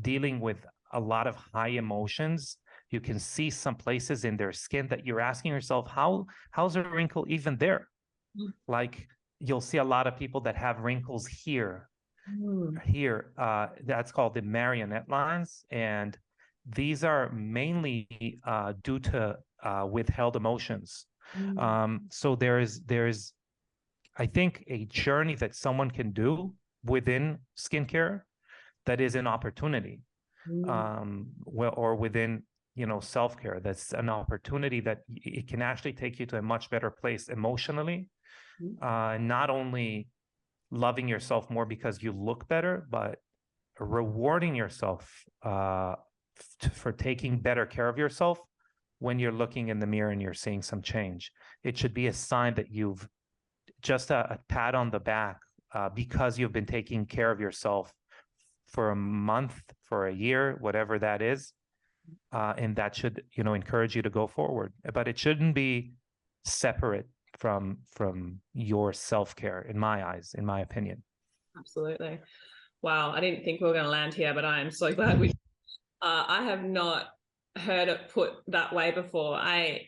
dealing with a lot of high emotions. You can see some places in their skin that you're asking yourself, how's a wrinkle even there? Like, you'll see a lot of people that have wrinkles here. That's called the marionette lines. And these are mainly due to withheld emotions. So there's, I think, a journey that someone can do within skincare that is an opportunity. Or within, self-care, that's an opportunity that it can actually take you to a much better place emotionally. Not only loving yourself more because you look better, but rewarding yourself for taking better care of yourself. When you're looking in the mirror and you're seeing some change, it should be a sign that you've just a pat on the back because you've been taking care of yourself for a month, for a year, whatever that is. And that should, encourage you to go forward. But it shouldn't be separate from your self-care, in my eyes, in my opinion. Absolutely. Wow. I didn't think we were going to land here, but I am so glad we I have not heard it put that way before. I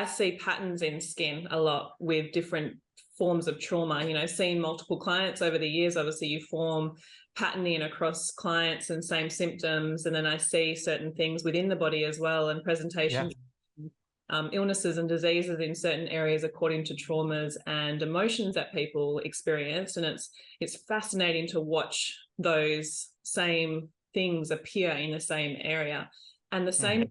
see patterns in skin a lot with different forms of trauma. Seeing multiple clients over the years, obviously you form patterning across clients and same symptoms, and then I see certain things within the body as well, and presentation, illnesses and diseases in certain areas according to traumas and emotions that people experience. And it's fascinating to watch those same things appear in the same area. And the same,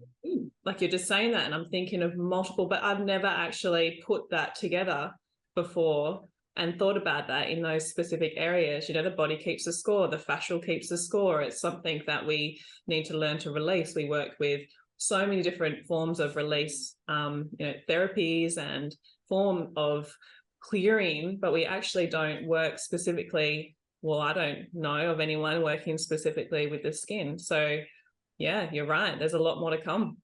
like you're just saying that, and I'm thinking of multiple, but I've never actually put that together before and thought about that in those specific areas. You know, the body keeps a score, the fascial keeps a score. It's something that we need to learn to release. We work with so many different forms of release, therapies and form of clearing, but we actually don't work specifically. Well, I don't know of anyone working specifically with the skin. So yeah, you're right. There's a lot more to come.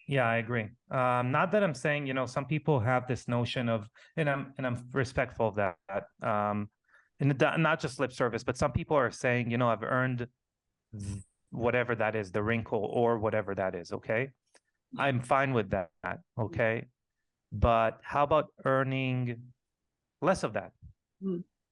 Yeah, I agree. Not that I'm saying, some people have this notion of, and I'm respectful of that. And not just lip service, but some people are saying, I've earned whatever that is, the wrinkle or whatever that is. Okay, I'm fine with that. Okay, but how about earning less of that?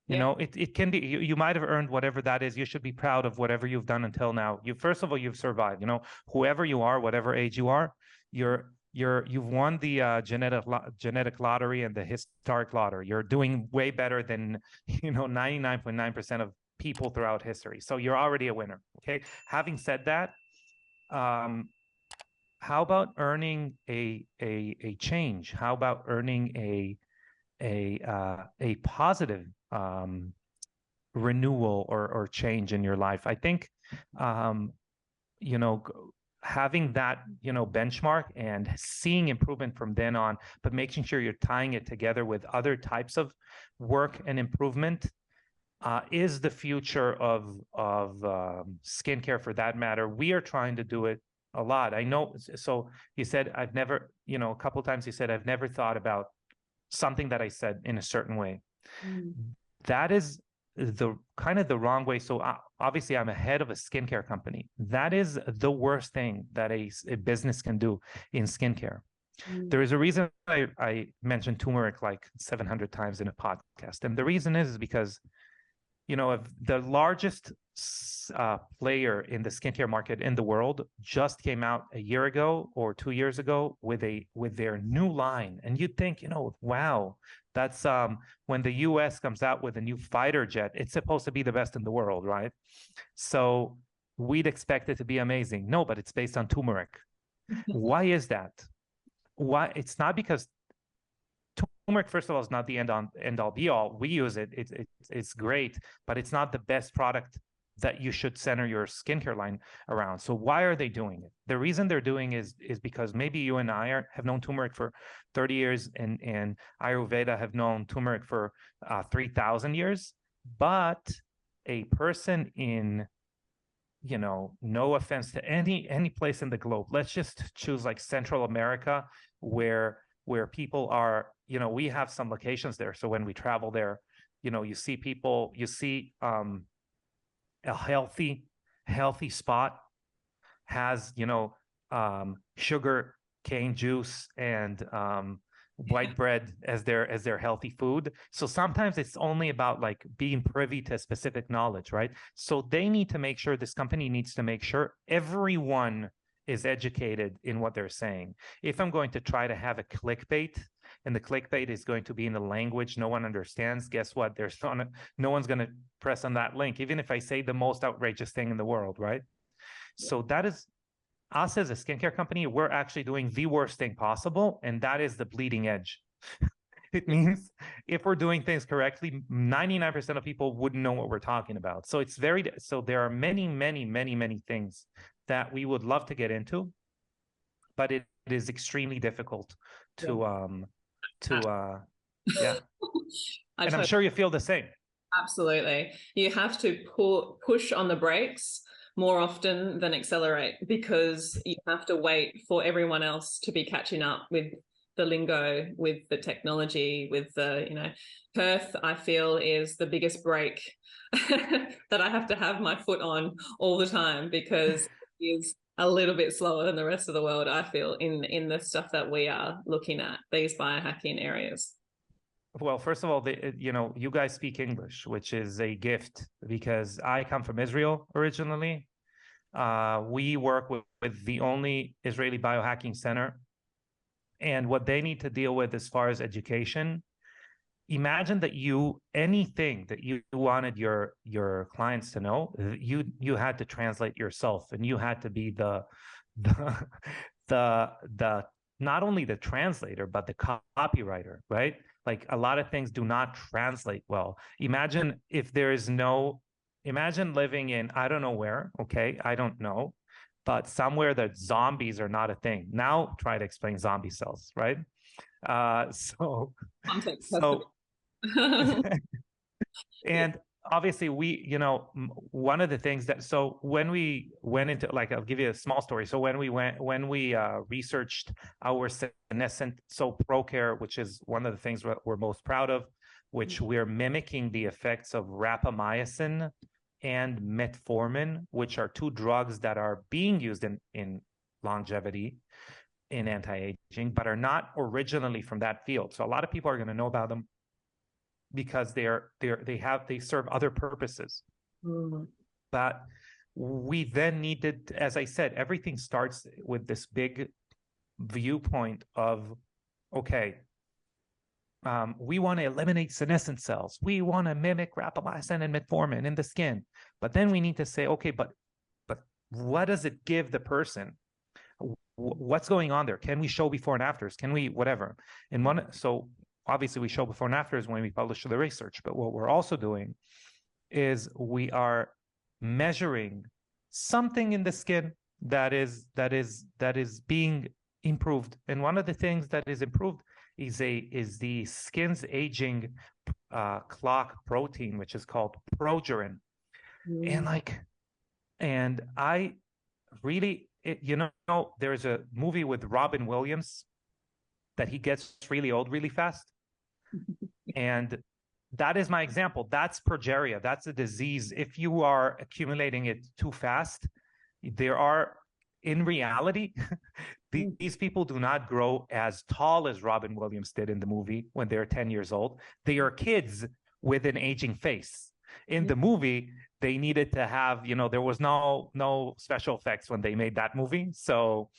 Yeah. It can be, you might have earned whatever that is. You should be proud of whatever you've done until now. First of all, you've survived. Whoever you are, whatever age you are, you've won the genetic lottery and the historic lottery. You're doing way better than 99.9% of people throughout history. So you're already a winner. Okay. Having said that, how about earning a change? How about earning a positive renewal or change in your life? I think having that benchmark and seeing improvement from then on, but making sure you're tying it together with other types of work and improvement is the future of skincare, for that matter. We are trying to do it a lot. I know. So you said, I've never, a couple of times you said, I've never thought about something that I said in a certain way. That is the kind of the wrong way. So obviously I'm a head of a skincare company. That is the worst thing that a business can do in skincare. There is a reason I mentioned turmeric like 700 times in a podcast. And the reason is because, if the largest player in the skincare market in the world just came out a year ago or 2 years ago with their new line, and you'd think, wow, that's when the US comes out with a new fighter jet, it's supposed to be the best in the world, right? So we'd expect it to be amazing. No, but it's based on turmeric. Why is that? Why? It's not because turmeric, first of all, is not the end all be all. We use it. It's great, but it's not the best product that you should center your skincare line around. So why are they doing it? The reason they're doing is because maybe you and I have known turmeric for 30 years and Ayurveda have known turmeric for 3,000 years. But a person in, no offense to any place in the globe, let's just choose like Central America, where people are, we have some locations there. So when we travel there, you see people, you see a healthy spot has, sugar cane juice and white bread as their healthy food. So sometimes it's only about like being privy to specific knowledge, right? So they need to make sure, this company needs to make sure everyone is educated in what they're saying. If I'm going to try to have a clickbait, and the clickbait is going to be in a language no one understands, guess what? No one's going to press on that link, even if I say the most outrageous thing in the world, right? So that is us as a skincare company. We're actually doing the worst thing possible, and that is the bleeding edge. It means if we're doing things correctly, 99% of people wouldn't know what we're talking about. So so there are many things that we would love to get into, but it is extremely difficult to yeah. And I'm sure you feel the same. Absolutely. You have to push on the brakes more often than accelerate, because you have to wait for everyone else to be catching up with the lingo, with the technology, with the, Perth, I feel, is the biggest break that I have to have my foot on all the time, because it is a little bit slower than the rest of the world, I feel, in the stuff that we are looking at, these biohacking areas. Well, first of all, you guys speak English, which is a gift, because I come from Israel originally. We work with the only Israeli biohacking center, and what they need to deal with as far as education. Imagine that anything that you wanted your clients to know, you had to translate yourself, and you had to be the the not only the translator but the copywriter, right? Like a lot of things do not translate well. Imagine if there is no, imagine living in, I don't know where, okay, I don't know, but somewhere that zombies are not a thing. Now try to explain zombie cells, right? So Context has to so be. Yeah. and obviously one of the things that, so when we went into, like, I'll give you a small story. So when we researched our senescent soap ProCare, which is one of the things we're most proud of, which we're mimicking the effects of rapamycin and metformin, which are two drugs that are being used in longevity, in anti-aging, but are not originally from that field. So a lot of people are going to know about them because they serve other purposes. Mm. But we then needed, as I said, everything starts with this big viewpoint of, okay, we want to eliminate senescent cells. We want to mimic rapamycin and metformin in the skin. But then we need to say, okay, but what does it give the person? What's going on there? Can we show before and afters? Can we whatever? So obviously we show before and afters when we publish the research, but what we're also doing is we are measuring something in the skin that is being improved. And one of the things that is improved is the skin's aging clock protein, which is called progerin. And I really, there's a movie with Robin Williams that he gets really old really fast. And that is my example. That's progeria. That's a disease. If you are accumulating it too fast, in reality, these people do not grow as tall as Robin Williams did in the movie when they're 10 years old. They are kids with an aging face. In the movie, they needed to have, there was no special effects when they made that movie. So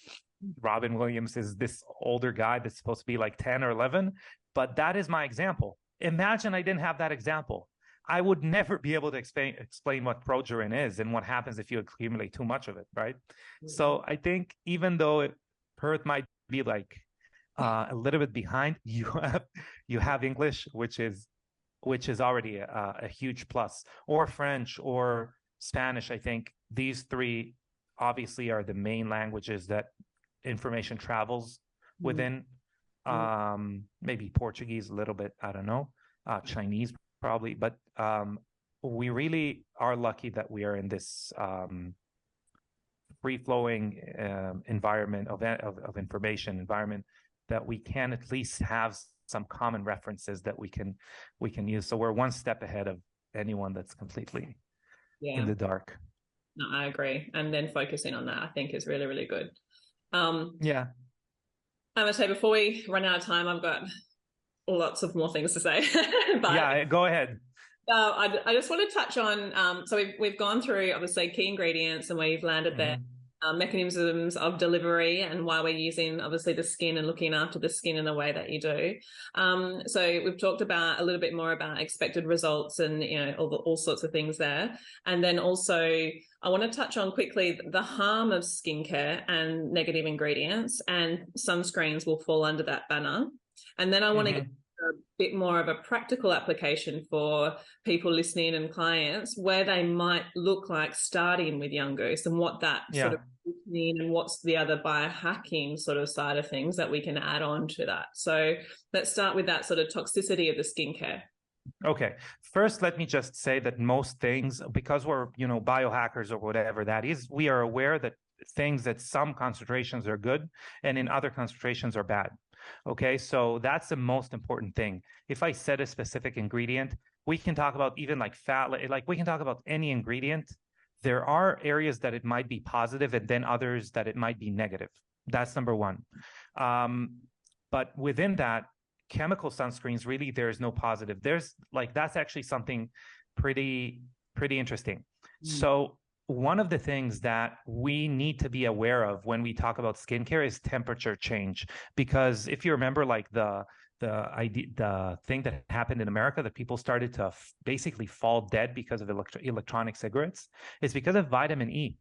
Robin Williams is this older guy that's supposed to be like 10 or 11. But that is my example. Imagine I didn't have that example. I would never be able to explain what progerin is and what happens if you accumulate too much of it, right? Mm-hmm. So I think even though Perth might be like a little bit behind, you have English, which is already a huge plus, or French or Spanish. I think these three obviously are the main languages that information travels within. Maybe Portuguese a little bit, I don't know, Chinese probably, but we really are lucky that we are in this free-flowing environment of information environment, that we can at least have some common references that we can use. So we're one step ahead of anyone that's completely in the dark. No, I agree. And then focusing on that, I think, is really, really good. Amitay, before we run out of time, I've got lots of more things to say. But go ahead. I just want to touch on, so we've gone through, obviously, key ingredients and where you've landed there, mechanisms of delivery and why we're using, obviously, the skin and looking after the skin in the way that you do. So we've talked about a little bit more about expected results and, all sorts of things there. And then also I want to touch on quickly the harm of skincare and negative ingredients, and sunscreens will fall under that banner. And then I want to get a bit more of a practical application for people listening and clients, where they might look like starting with Young Goose and what that sort of mean, and what's the other biohacking sort of side of things that we can add on to that. So let's start with that sort of toxicity of the skincare. Okay. First, let me just say that most things, because we're, biohackers or whatever that is, we are aware that things at some concentrations are good and in other concentrations are bad. Okay. So that's the most important thing. If I said a specific ingredient, we can talk about even like fat, like we can talk about any ingredient. There are areas that it might be positive and then others that it might be negative. That's number one. But within that, chemical sunscreens, really, there's no positive. That's actually something pretty interesting. So one of the things that we need to be aware of when we talk about skincare is temperature change. Because if you remember, like the thing that happened in America, that people started to basically fall dead because of electronic cigarettes, is because of vitamin E.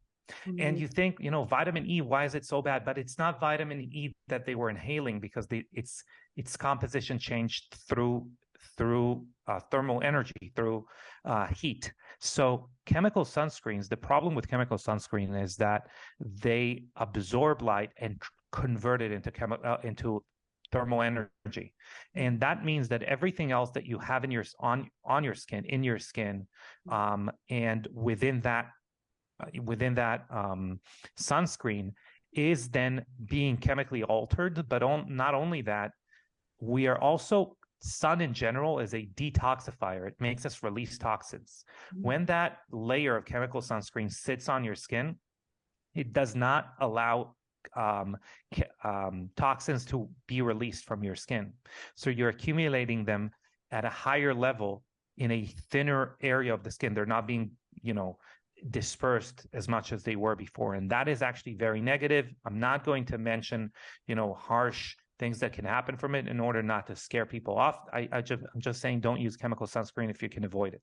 And you think, vitamin E, why is it so bad? But it's not vitamin E that they were inhaling, because its composition changed through thermal energy, through heat. So chemical sunscreens, the problem with chemical sunscreen is that they absorb light and convert it into thermal energy. And that means that everything else that you have in your skin, and within that sunscreen is then being chemically altered. But not only that, we are also, sun in general is a detoxifier. It makes us release toxins. When that layer of chemical sunscreen sits on your skin, it does not allow toxins to be released from your skin. So you're accumulating them at a higher level in a thinner area of the skin. They're not being, dispersed as much as they were before. And that is actually very negative. I'm not going to mention, harsh things that can happen from it in order not to scare people off. I'm just saying, don't use chemical sunscreen if you can avoid it.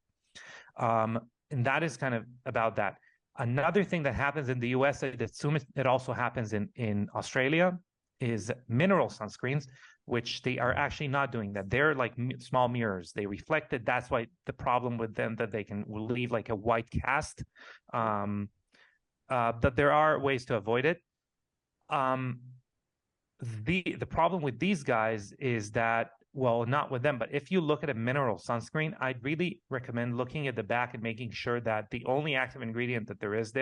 And that is kind of about that. Another thing that happens in the US, I assume it also happens in Australia, is mineral sunscreens, which they are actually not doing that. They're like small mirrors. They reflect it. That's why the problem with them, that they can leave like a white cast. But there are ways to avoid it. The problem with these guys is that, well, not with them, but if you look at a mineral sunscreen, I'd really recommend looking at the back and making sure that the only active ingredient that there is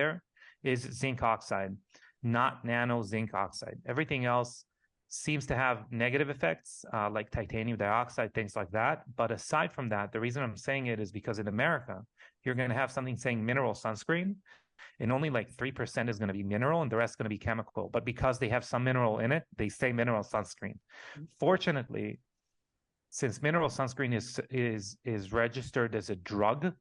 zinc oxide, not nano zinc oxide. Everything else seems to have negative effects, like titanium dioxide, things like that. But aside from that, the reason I'm saying it is because in America, you're going to have something saying mineral sunscreen, and only like 3% is going to be mineral and the rest is going to be chemical. But because they have some mineral in it, they say mineral sunscreen. Fortunately, since mineral sunscreen is registered as a drug,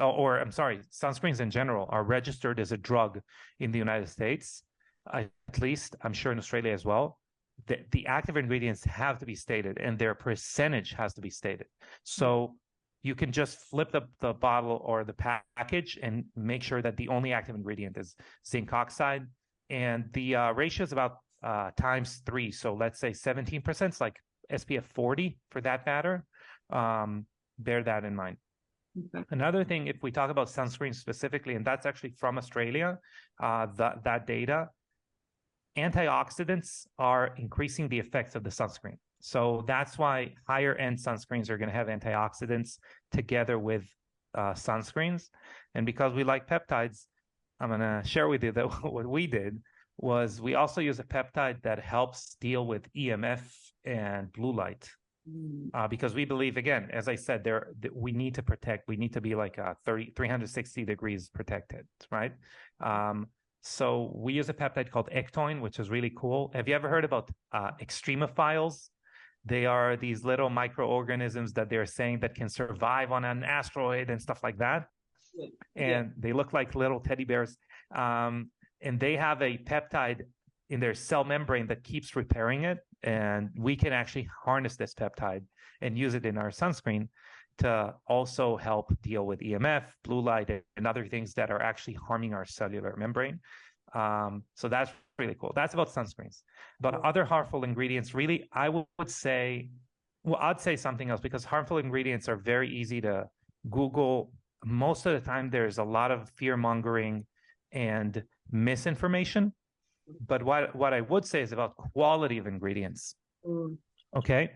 or I'm sorry, sunscreens in general are registered as a drug in the United States, at least I'm sure in Australia as well. The active ingredients have to be stated, and their percentage has to be stated. So you can just flip the bottle or the package and make sure that the only active ingredient is zinc oxide. And the ratio is about times 3. So let's say 17% is like SPF 40 for that matter. Bear that in mind. Okay. Another thing, if we talk about sunscreen specifically, and that's actually from Australia, that data, antioxidants are increasing the effects of the sunscreen. So that's why higher end sunscreens are going to have antioxidants together with sunscreens. And because we like peptides, I'm going to share with you that what we did was we also use a peptide that helps deal with EMF and blue light. Because we believe, again, as I said, we need to protect. We need to be like 360 degrees protected, right? So we use a peptide called ectoin, which is really cool. Have you ever heard about extremophiles? They are these little microorganisms that they're saying that can survive on an asteroid and stuff like that. And they look like little teddy bears. And they have a peptide in their cell membrane that keeps repairing it. And we can actually harness this peptide and use it in our sunscreen to also help deal with EMF, blue light, and other things that are actually harming our cellular membrane. So that's really cool. That's about sunscreens. But other harmful ingredients, really, I would say, well, I'd say something else, because harmful ingredients are very easy to Google. Most of the time, there's a lot of fear-mongering and misinformation. But what I would say is about quality of ingredients. Okay.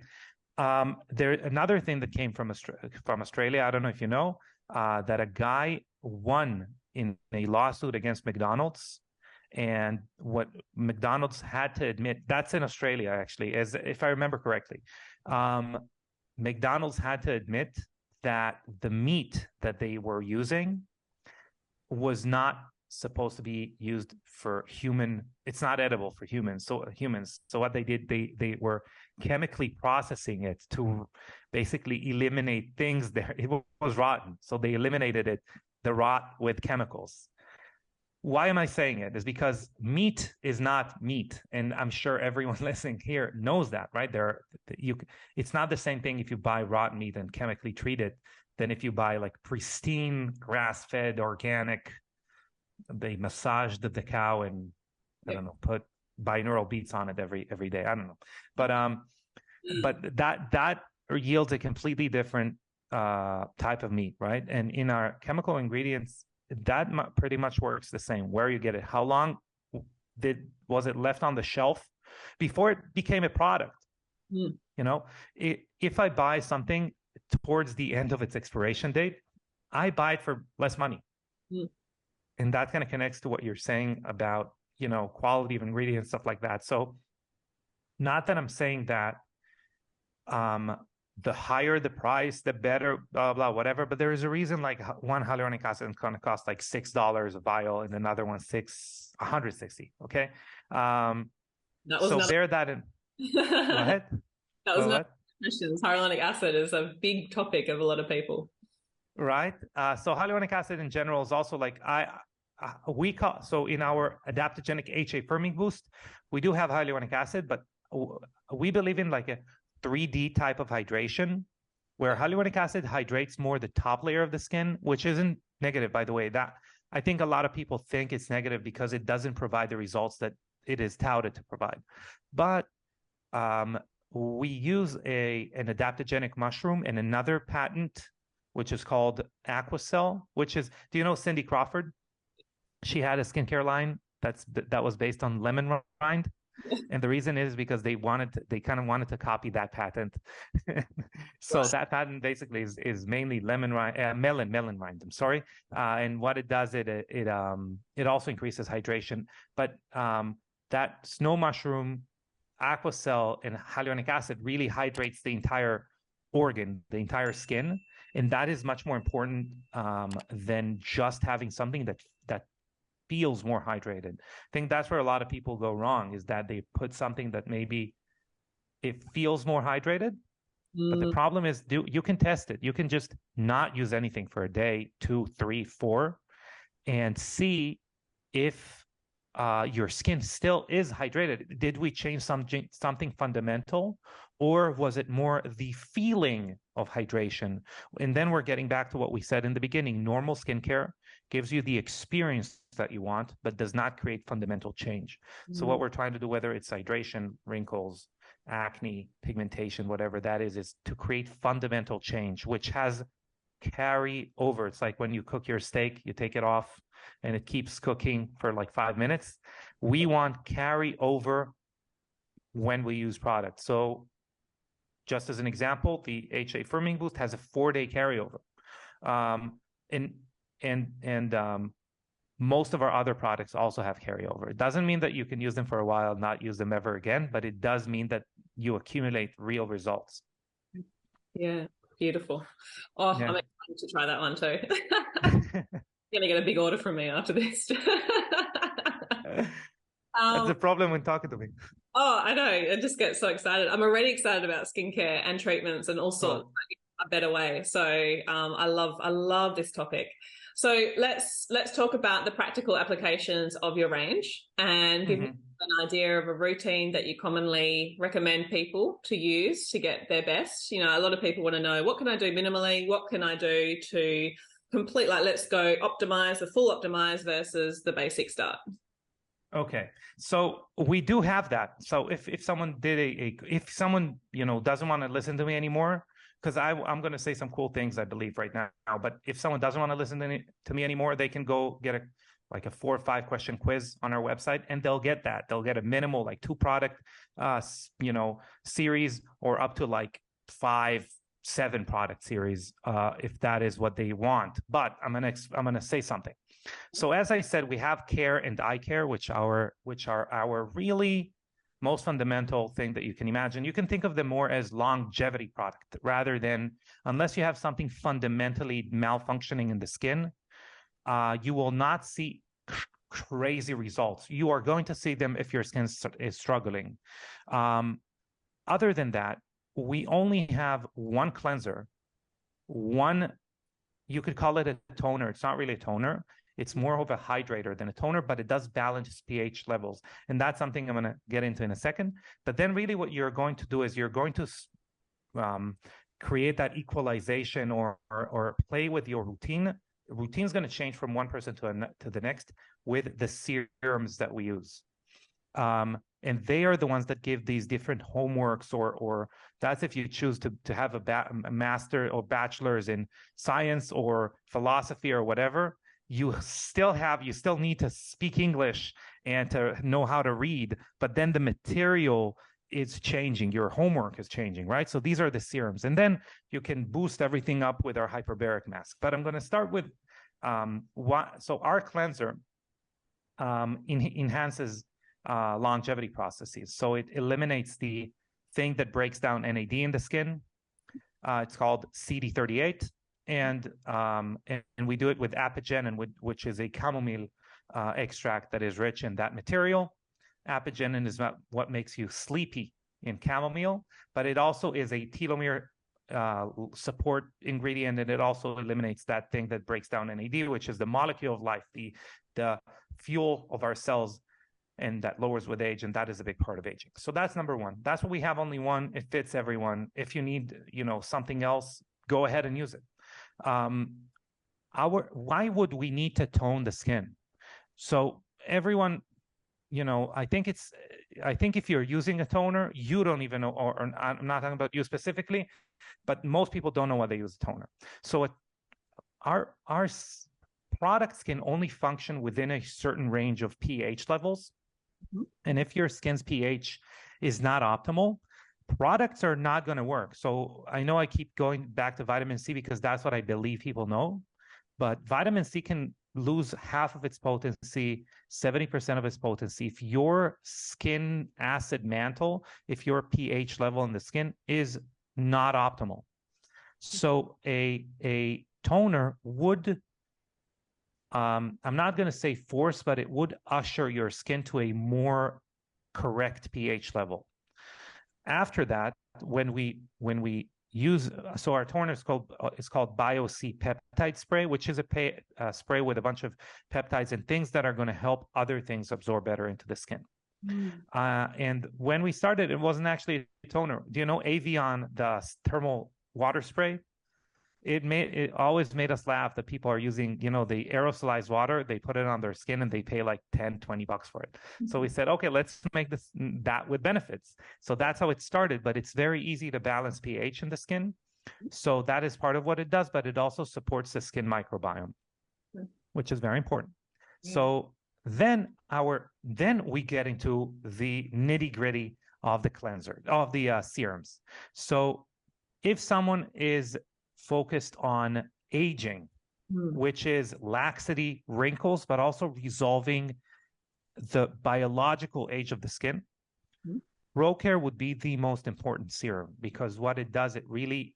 Another thing that came from Australia, I don't know if you know, that a guy won in a lawsuit against McDonald's, and what McDonald's had to admit, that's in Australia actually, if I remember correctly, McDonald's had to admit that the meat that they were using was not supposed to be used for it's not edible for humans. So what they did, they were chemically processing it to basically eliminate things there. It was rotten. So they eliminated the rot with chemicals. Why am I saying it? Is because meat is not meat. And I'm sure everyone listening here knows that, right? It's not the same thing if you buy rotten meat and chemically treat it than if you buy like pristine, grass-fed, organic they massage the cow and I don't know, put binaural beats on it every day. I don't know, but that yields a completely different type of meat, right? And in our chemical ingredients, that pretty much works the same. Where you get it, how long was it left on the shelf before it became a product? You know, if I buy something towards the end of its expiration date, I buy it for less money. And that kind of connects to what you're saying about, you know, quality of ingredients, stuff like that. So not that I'm saying that the higher the price, the better, blah, blah, whatever. But there is a reason like one hyaluronic acid is going to cost like $6 a vial and another one $160. Okay. So bear that in. Go ahead. That was not questions. Hyaluronic acid is a big topic of a lot of people. Right. So hyaluronic acid in general is also like so in our adaptogenic HA firming boost, we do have hyaluronic acid, but we believe in like a 3D type of hydration where hyaluronic acid hydrates more the top layer of the skin, which isn't negative, by the way. That I think a lot of people think it's negative because it doesn't provide the results that it is touted to provide. But we use an adaptogenic mushroom and another patent, which is called Aquacell, which is, do you know Cindy Crawford? She had a skincare line that was based on lemon rind. And the reason is because they kind of wanted to copy that patent. So that patent basically is mainly melon rind. I'm sorry. And what it does, it also increases hydration. But that snow mushroom, Aquacell, and hyaluronic acid really hydrates the entire organ, the entire skin. And that is much more important than just having something that feels more hydrated. I think that's where a lot of people go wrong, is that they put something that maybe it feels more hydrated. But the problem is you can test it. You can just not use anything for a day, 2, 3, 4, and see if your skin still is hydrated. Did we change something fundamental, or was it more the feeling of hydration? And then we're getting back to what we said in the beginning. Normal skincare gives you the experience that you want, but does not create fundamental change. So what we're trying to do, whether it's hydration, wrinkles, acne, pigmentation, whatever that is to create fundamental change, which has carry over. It's like when you cook your steak, you take it off and it keeps cooking for like 5 minutes. We want carry over when we use products. So just as an example, the HA Firming Boost has a 4-day carryover. And most of our other products also have carryover. It doesn't mean that you can use them for a while, not use them ever again, but it does mean that you accumulate real results. Yeah, beautiful. Oh, yeah. I'm excited to try that one too. You're going to get a big order from me after this. That's the problem when talking to me. Oh, I know. I just get so excited. I'm already excited about skincare and treatments and all sorts a better way. So I love this topic. So let's talk about the practical applications of your range and give me an idea of a routine that you commonly recommend people to use to get their best. You know, a lot of people want to know, what can I do minimally? What can I do to complete, like, let's go optimize, the full optimize versus the basic start. Okay. So we do have that. So if someone did if someone, you know, doesn't want to listen to me anymore, because I'm going to say some cool things, I believe, right now. But if someone doesn't want to listen to me anymore, they can go get a 4 or 5 question quiz on our website, and they'll get that. They'll get a minimal, like 2 product, series, or up to like 5, 7 product series, if that is what they want. But I'm gonna say something. So as I said, we have care and eye care, which are our really most fundamental thing that you can imagine. You can think of them more as longevity product rather than, unless you have something fundamentally malfunctioning in the skin, you will not see crazy results. You are going to see them if your skin is struggling. Other than that, we only have one cleanser, you could call it a toner. It's not really a toner. It's more of a hydrator than a toner, but it does balance pH levels. And that's something I'm going to get into in a second. But then really what you're going to do is you're going to create that equalization or play with your routine. The routine is going to change from one person to the next. with the serums that we use. And they are the ones that give these different homeworks, or that's if you choose to have a master or bachelor's in science or philosophy or whatever, you still need to speak English and to know how to read, but then the material is changing, your homework is changing, right? So these are the serums. And then you can boost everything up with our hyperbaric mask. But I'm going to start with, so our cleanser enhances longevity processes. So it eliminates the thing that breaks down NAD in the skin. It's called CD38. And we do it with apigenin, which is a chamomile extract that is rich in that material. Apigenin is not what makes you sleepy in chamomile, but it also is a telomere support ingredient, and it also eliminates that thing that breaks down NAD, which is the molecule of life, the fuel of our cells, and that lowers with age, and that is a big part of aging. So that's number one. That's what we have, only one. It fits everyone. If you need, something else, go ahead and use it. Why would we need to tone the skin? So everyone, I think if you're using a toner, you don't even know, or I'm not talking about you specifically, but most people don't know why they use a toner. So our products can only function within a certain range of pH levels. Mm-hmm. And if your skin's pH is not optimal, products are not going to work. So I know I keep going back to vitamin C because that's what I believe people know, but vitamin C can lose half of its potency, 70% of its potency, if your skin acid mantle, if your pH level in the skin is not optimal. So a toner would, I'm not going to say force, but it would usher your skin to a more correct pH level. After that, when we use, so our toner is called BioC peptide spray, which is a spray with a bunch of peptides and things that are going to help other things absorb better into the skin. And when we started, it wasn't actually a toner. Do you know Avion, the thermal water spray? It always made us laugh that people are using, the aerosolized water. They put it on their skin and they pay like $10-20 for it. Mm-hmm. So we said, okay, let's make that with benefits. So that's how it started, but it's very easy to balance pH in the skin. So that is part of what it does, but it also supports the skin microbiome, which is very important. Yeah. So then we get into the nitty-gritty of the cleanser, of the serums. So if someone is focused on aging, which is laxity, wrinkles, but also resolving the biological age of the skin, ProCare would be the most important serum, because what it does, it really,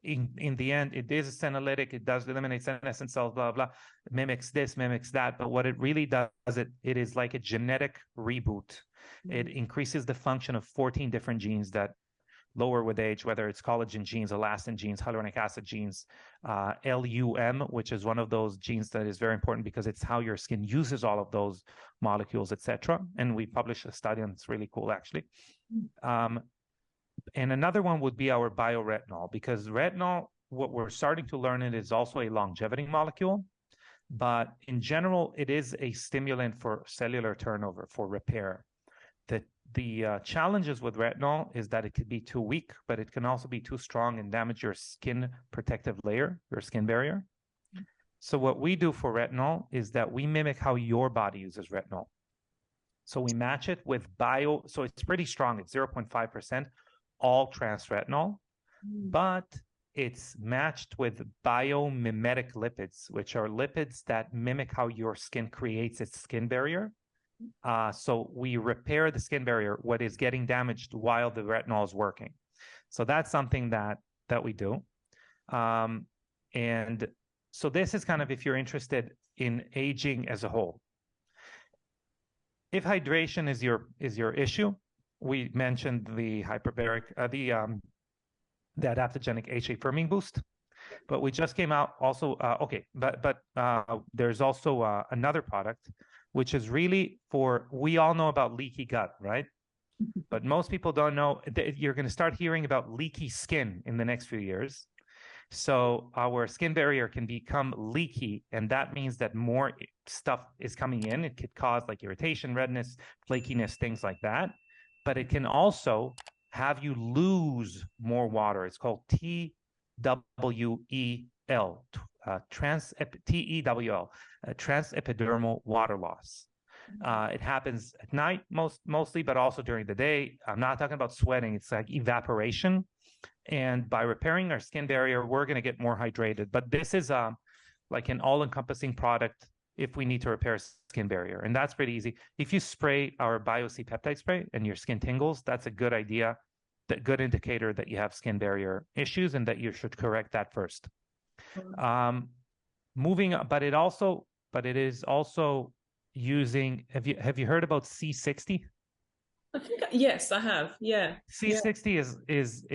in the end, it is a senolytic, it does eliminate senescent cells, blah, blah, it mimics this, mimics that, but what it really does, it is like a genetic reboot. It increases the function of 14 different genes that lower with age, whether it's collagen genes, elastin genes, hyaluronic acid genes, LUM, which is one of those genes that is very important because it's how your skin uses all of those molecules, etc. And we published a study, and it's really cool, actually. And another one would be our bioretinol, because retinol, what we're starting to learn, it is also a longevity molecule, but in general, it is a stimulant for cellular turnover, for repair. The challenges with retinol is that it could be too weak, but it can also be too strong and damage your skin protective layer, your skin barrier. So what we do for retinol is that we mimic how your body uses retinol. So we match it with so it's pretty strong. It's 0.5% all trans retinol, but it's matched with biomimetic lipids, which are lipids that mimic how your skin creates its skin barrier. So we repair the skin barrier, what is getting damaged while the retinol is working. So that's something that we do. And so this is kind of, if you're interested in aging as a whole. If hydration is your issue, we mentioned the hyperbaric, the adaptogenic HA firming boost, but we just came out also, but there's also another product, which is really we all know about leaky gut, right? But most people don't know that you're going to start hearing about leaky skin in the next few years. So our skin barrier can become leaky, and that means that more stuff is coming in. It could cause like irritation, redness, flakiness, things like that. But it can also have you lose more water. It's called TWEL, TEWL, transepidermal water loss. It happens at night mostly, but also during the day. I'm not talking about sweating. It's like evaporation. And by repairing our skin barrier, we're going to get more hydrated. But this is like an all-encompassing product if we need to repair skin barrier. And that's pretty easy. If you spray our BioC peptide spray and your skin tingles, that's a good idea, that good indicator that you have skin barrier issues and that you should correct that first. Moving, but it is also using, have you heard about C60? I think, yes, I have. Yeah. C60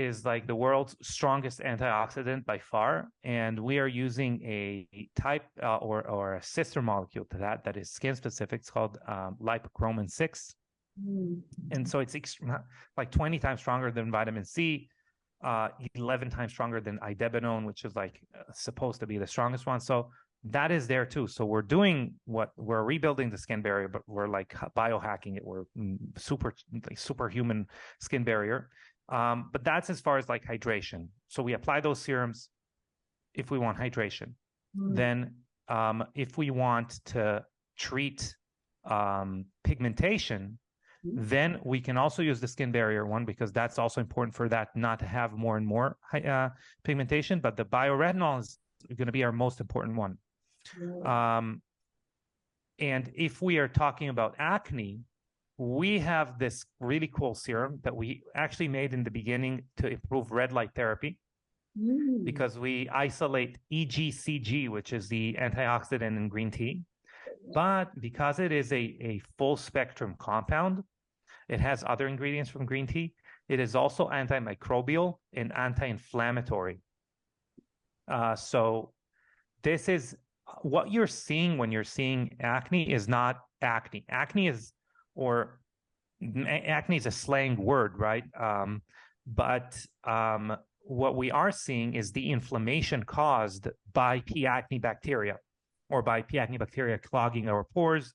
is like the world's strongest antioxidant by far, and we are using a type or a sister molecule to that is skin specific. It's called lipochromin 6, and so it's like 20 times stronger than vitamin C, 11 times stronger than idebenone, which is like supposed to be the strongest one. So that is there too. So we're doing what we're rebuilding the skin barrier, but we're like biohacking it. We're superhuman skin barrier. But that's as far as like hydration. So we apply those serums if we want hydration. Then if we want to treat pigmentation, then we can also use the skin barrier one, because that's also important for that not to have more and more pigmentation. But the bioretinol is going to be our most important one. And if we are talking about acne, we have this really cool serum that we actually made in the beginning to improve red light therapy, because we isolate EGCG, which is the antioxidant in green tea. But because it is a full spectrum compound, it has other ingredients from green tea. It is also antimicrobial and anti-inflammatory. So this is what you're seeing when you're seeing acne is not acne. Acne is a slang word, right? But what we are seeing is the inflammation caused by P. acne bacteria, or by P. acne bacteria clogging our pores,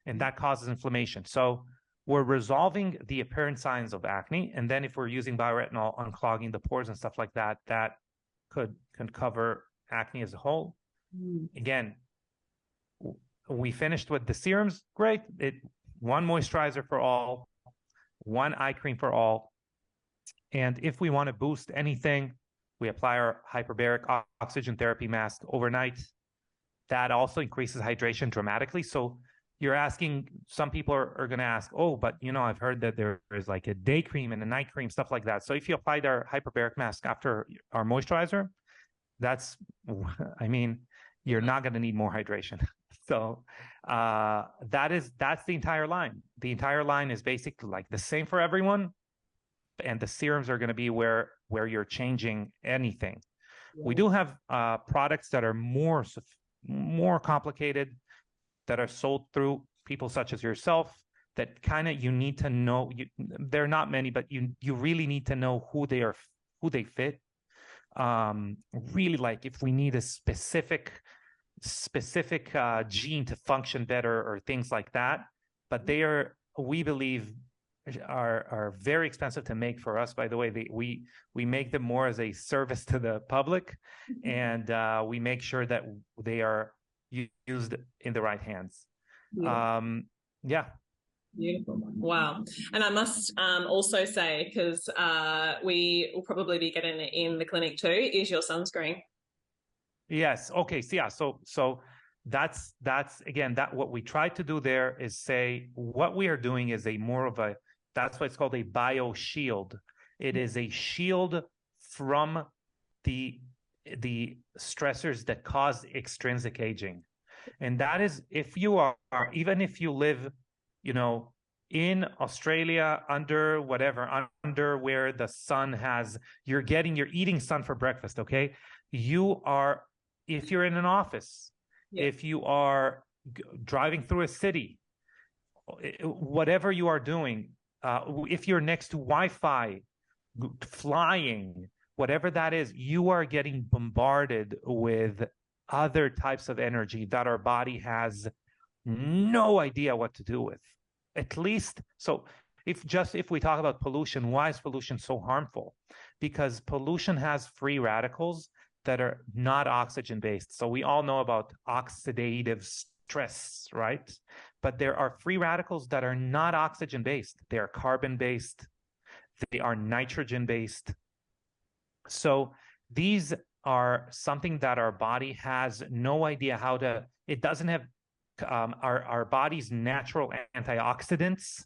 and that causes inflammation. So we're resolving the apparent signs of acne, and then if we're using bioretinol, unclogging the pores and stuff like that, that can cover acne as a whole. Again, we finished with the serums. Great. One moisturizer for all, one eye cream for all. And if we want to boost anything, we apply our hyperbaric oxygen therapy mask overnight. That also increases hydration dramatically. So you're asking, some people are going to ask, oh, but I've heard that there is like a day cream and a night cream, stuff like that. So if you applied our hyperbaric mask after our moisturizer, you're not going to need more hydration. So that's the entire line. The entire line is basically like the same for everyone, and the serums are going to be where you're changing anything. We do have products that are more complicated, that are sold through people such as yourself, that kind of you need to know. There are not many, but you really need to know who they fit. Really, like if we need a specific gene to function better or things like that, but we believe are very expensive to make for us. By the way, we make them more as a service to the public, and we make sure that they are used in the right hands. Yeah. Beautiful. Wow. And I must also say, because we will probably be getting it in the clinic too, is your sunscreen. Yes. Okay. So yeah. So that's again, that what we tried to do there is say what we are doing is that's why it's called a bio shield. It is a shield from the stressors that cause extrinsic aging. And that is, if you are, even if you live, in Australia under where the sun you're eating sun for breakfast. Okay. If you're in an office, if you are driving through a city, whatever you are doing, if you're next to Wi-Fi, flying, whatever that is, you are getting bombarded with other types of energy that our body has no idea what to do with. At least, so if we talk about pollution, why is pollution so harmful? Because pollution has free radicals that are not oxygen based. So we all know about oxidative stress, right? But there are free radicals that are not oxygen based. They are carbon based. They are nitrogen based. So these are something that our body has no idea how to, it doesn't have, our body's natural antioxidants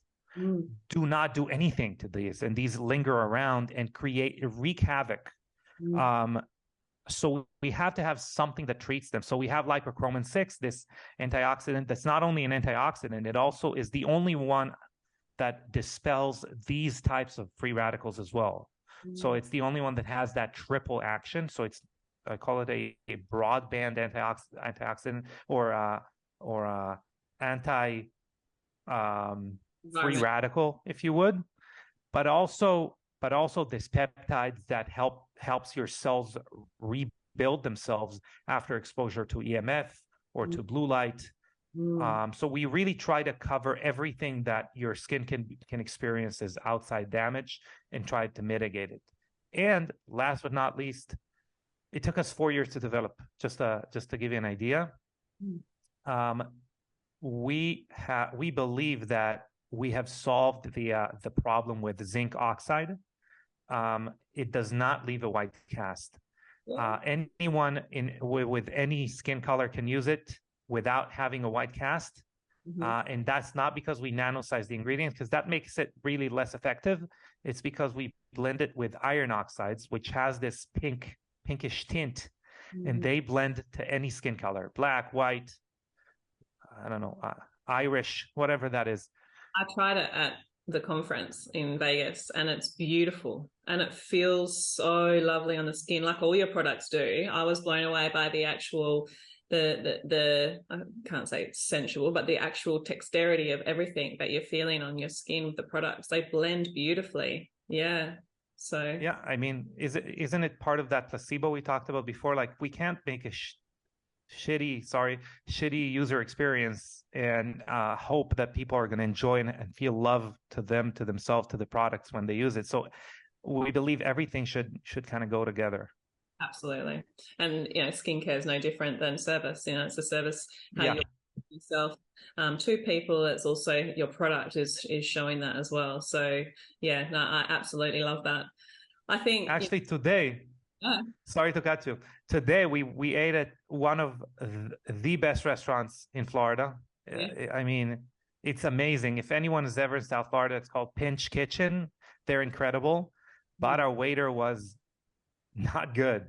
do not do anything to these, and these linger around and wreak havoc. So we have to have something that treats them. So we have lipochromin 6, this antioxidant that's not only an antioxidant, it also is the only one that dispels these types of free radicals as well. So it's the only one that has that triple action. So it's, I call it a broadband antioxidant or anti free radical, if you would, but also this peptides that helps your cells rebuild themselves after exposure to EMF or to blue light. So we really try to cover everything that your skin can experience as outside damage and try to mitigate it. And last but not least, it took us 4 years to develop. Just to give you an idea, we believe that we have solved the problem with zinc oxide. It does not leave a white cast. Anyone with any skin color can use it without having a white cast. And that's not because we nanosize the ingredients, because that makes it really less effective. It's because we blend it with iron oxides, which has this pinkish tint, and they blend to any skin color, black, white, I don't know, Irish, whatever that is. I tried it at the conference in Vegas, and it's beautiful and it feels so lovely on the skin, like all your products do. I was blown away by the actual the I can't say it's sensual, but the actual dexterity of everything that you're feeling on your skin with the products. They blend beautifully. So yeah, I mean, isn't it part of that placebo we talked about before? Like, we can't make a shitty user experience and hope that people are going to enjoy and feel love to themselves, to the products when they use it. So we believe everything should kind of go together. Absolutely. And skincare is no different than service. It's a service how you yourself to people. It's also your product is showing that as well. So I absolutely love that. I think actually today, sorry to cut you. Today we ate at one of the best restaurants in Florida. I mean, it's amazing. If anyone is ever in South Florida, it's called Pinch Kitchen. They're incredible, but our waiter was not good.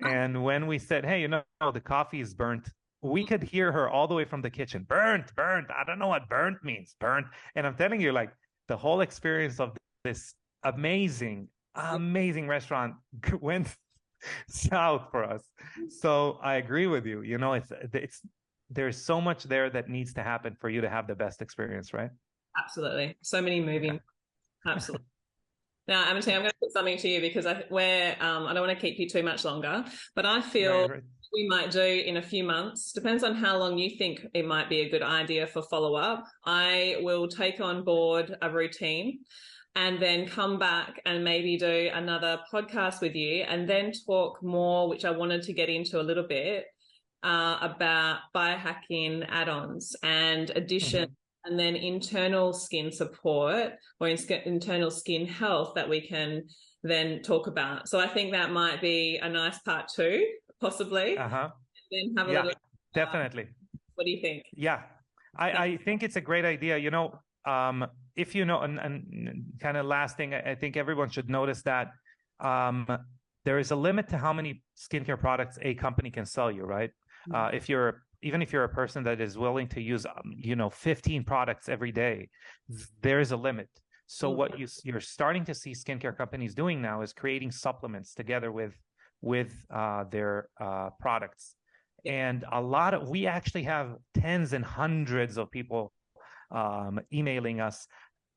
And when we said, hey, the coffee is burnt, we could hear her all the way from the kitchen. Burnt. I don't know what burnt means. Burnt. And I'm telling you, like, the whole experience of this amazing restaurant went south for us. So I agree with you. It's there's so much there that needs to happen for you to have the best experience, right? Absolutely. So many moving. Absolutely. Now, Amitay, I'm going to put something to you because I don't want to keep you too much longer, but I feel we might do in a few months, depends on how long you think it might be a good idea for follow-up. I will take on board a routine and then come back and maybe do another podcast with you and then talk more, which I wanted to get into a little bit, about biohacking add-ons and addition and then internal skin support or internal skin health that we can then talk about. So I think that might be a nice part 2, possibly. Then have a little. Definitely. What do you think? Yeah, I think it's a great idea. If and kind of last thing, I think everyone should notice that there is a limit to how many skincare products a company can sell you, right? Even if you're a person that is willing to use 15 products every day, there is a limit. So what you're starting to see skincare companies doing now is creating supplements together with their products. And we actually have tens and hundreds of people emailing us,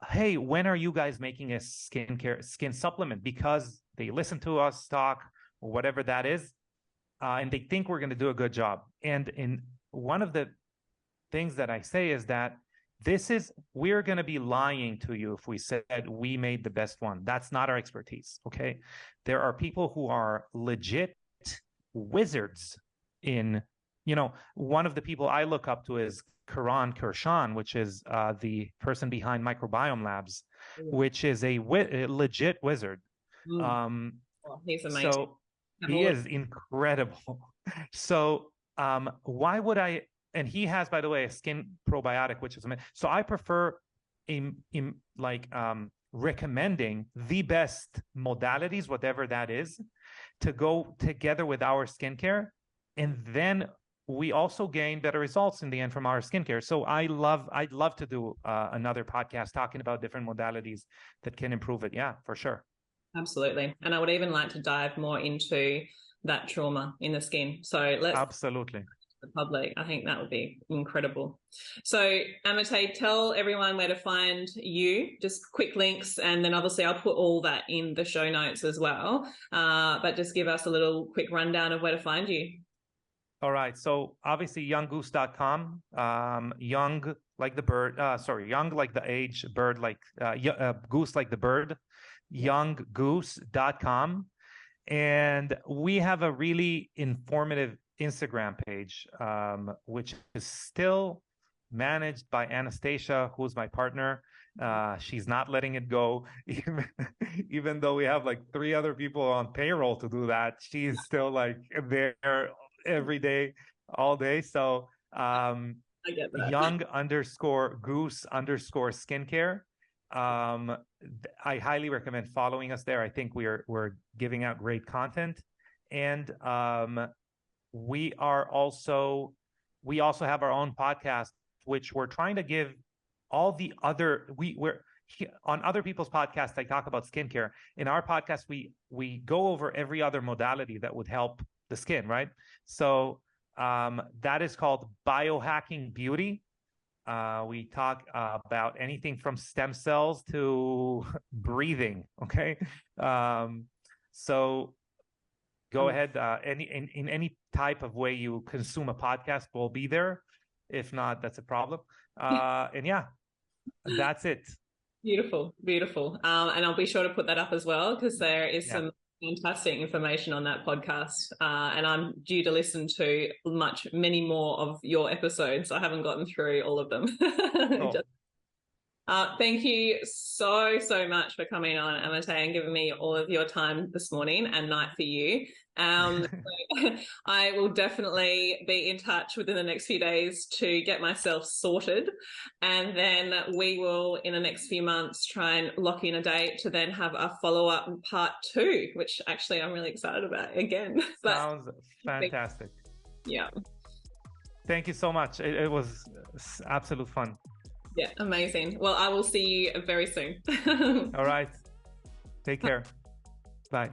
hey, when are you guys making a skin supplement? Because they listen to us talk or whatever that is, and they think we're going to do a good job. And in one of the things that I say is that we're going to be lying to you if we said we made the best one. That's not our expertise. Okay. There are people who are legit wizards in, one of the people I look up to is Karan Kirshan, which is the person behind Microbiome Labs, which is a legit wizard. He's amazing. So he is incredible. So why would I? And he has, by the way, a skin probiotic, which is amazing. So I prefer recommending the best modalities, whatever that is, to go together with our skincare. And then we also gain better results in the end from our skincare. So I'd love to do another podcast talking about different modalities that can improve it. Yeah, for sure. Absolutely. And I would even like to dive more into that trauma in the skin. So let's absolutely the public. I think that would be incredible. So Amitay, tell everyone where to find you, just quick links, and then obviously I'll put all that in the show notes as well. But just give us a little quick rundown of where to find you. All right. So obviously younggoose.com, young like the bird, young like the age, bird like goose like the bird, younggoose.com. And we have a really informative Instagram page, which is still managed by Anastasia, who's my partner. She's not letting it go, even though we have like 3 other people on payroll to do that. She's still like there every day, all day. So I get that. young_goose_skincare. I highly recommend following us there. I think we're giving out great content, and we also have our own podcast, which we're trying to give all the other on other people's podcasts. I talk about skincare. In our podcast, we go over every other modality that would help the skin, right? So that is called Biohacking Beauty. We talk about anything from stem cells to breathing. Okay. So go ahead. In any type of way you consume a podcast, we'll be there. If not, that's a problem. And yeah, that's it. Beautiful. And I'll be sure to put that up as well, because there is some fantastic information on that podcast. And I'm due to listen to many more of your episodes. I haven't gotten through all of them. Cool. Thank you so much for coming on, Amitay, and giving me all of your time this morning and night for you. I will definitely be in touch within the next few days to get myself sorted, and then we will in the next few months try and lock in a date to then have a follow-up part 2, which actually I'm really excited about again. Sounds fantastic. Yeah. Thank you so much. It was absolute fun. Yeah, amazing. Well, I will see you very soon. All right. Take care. Bye.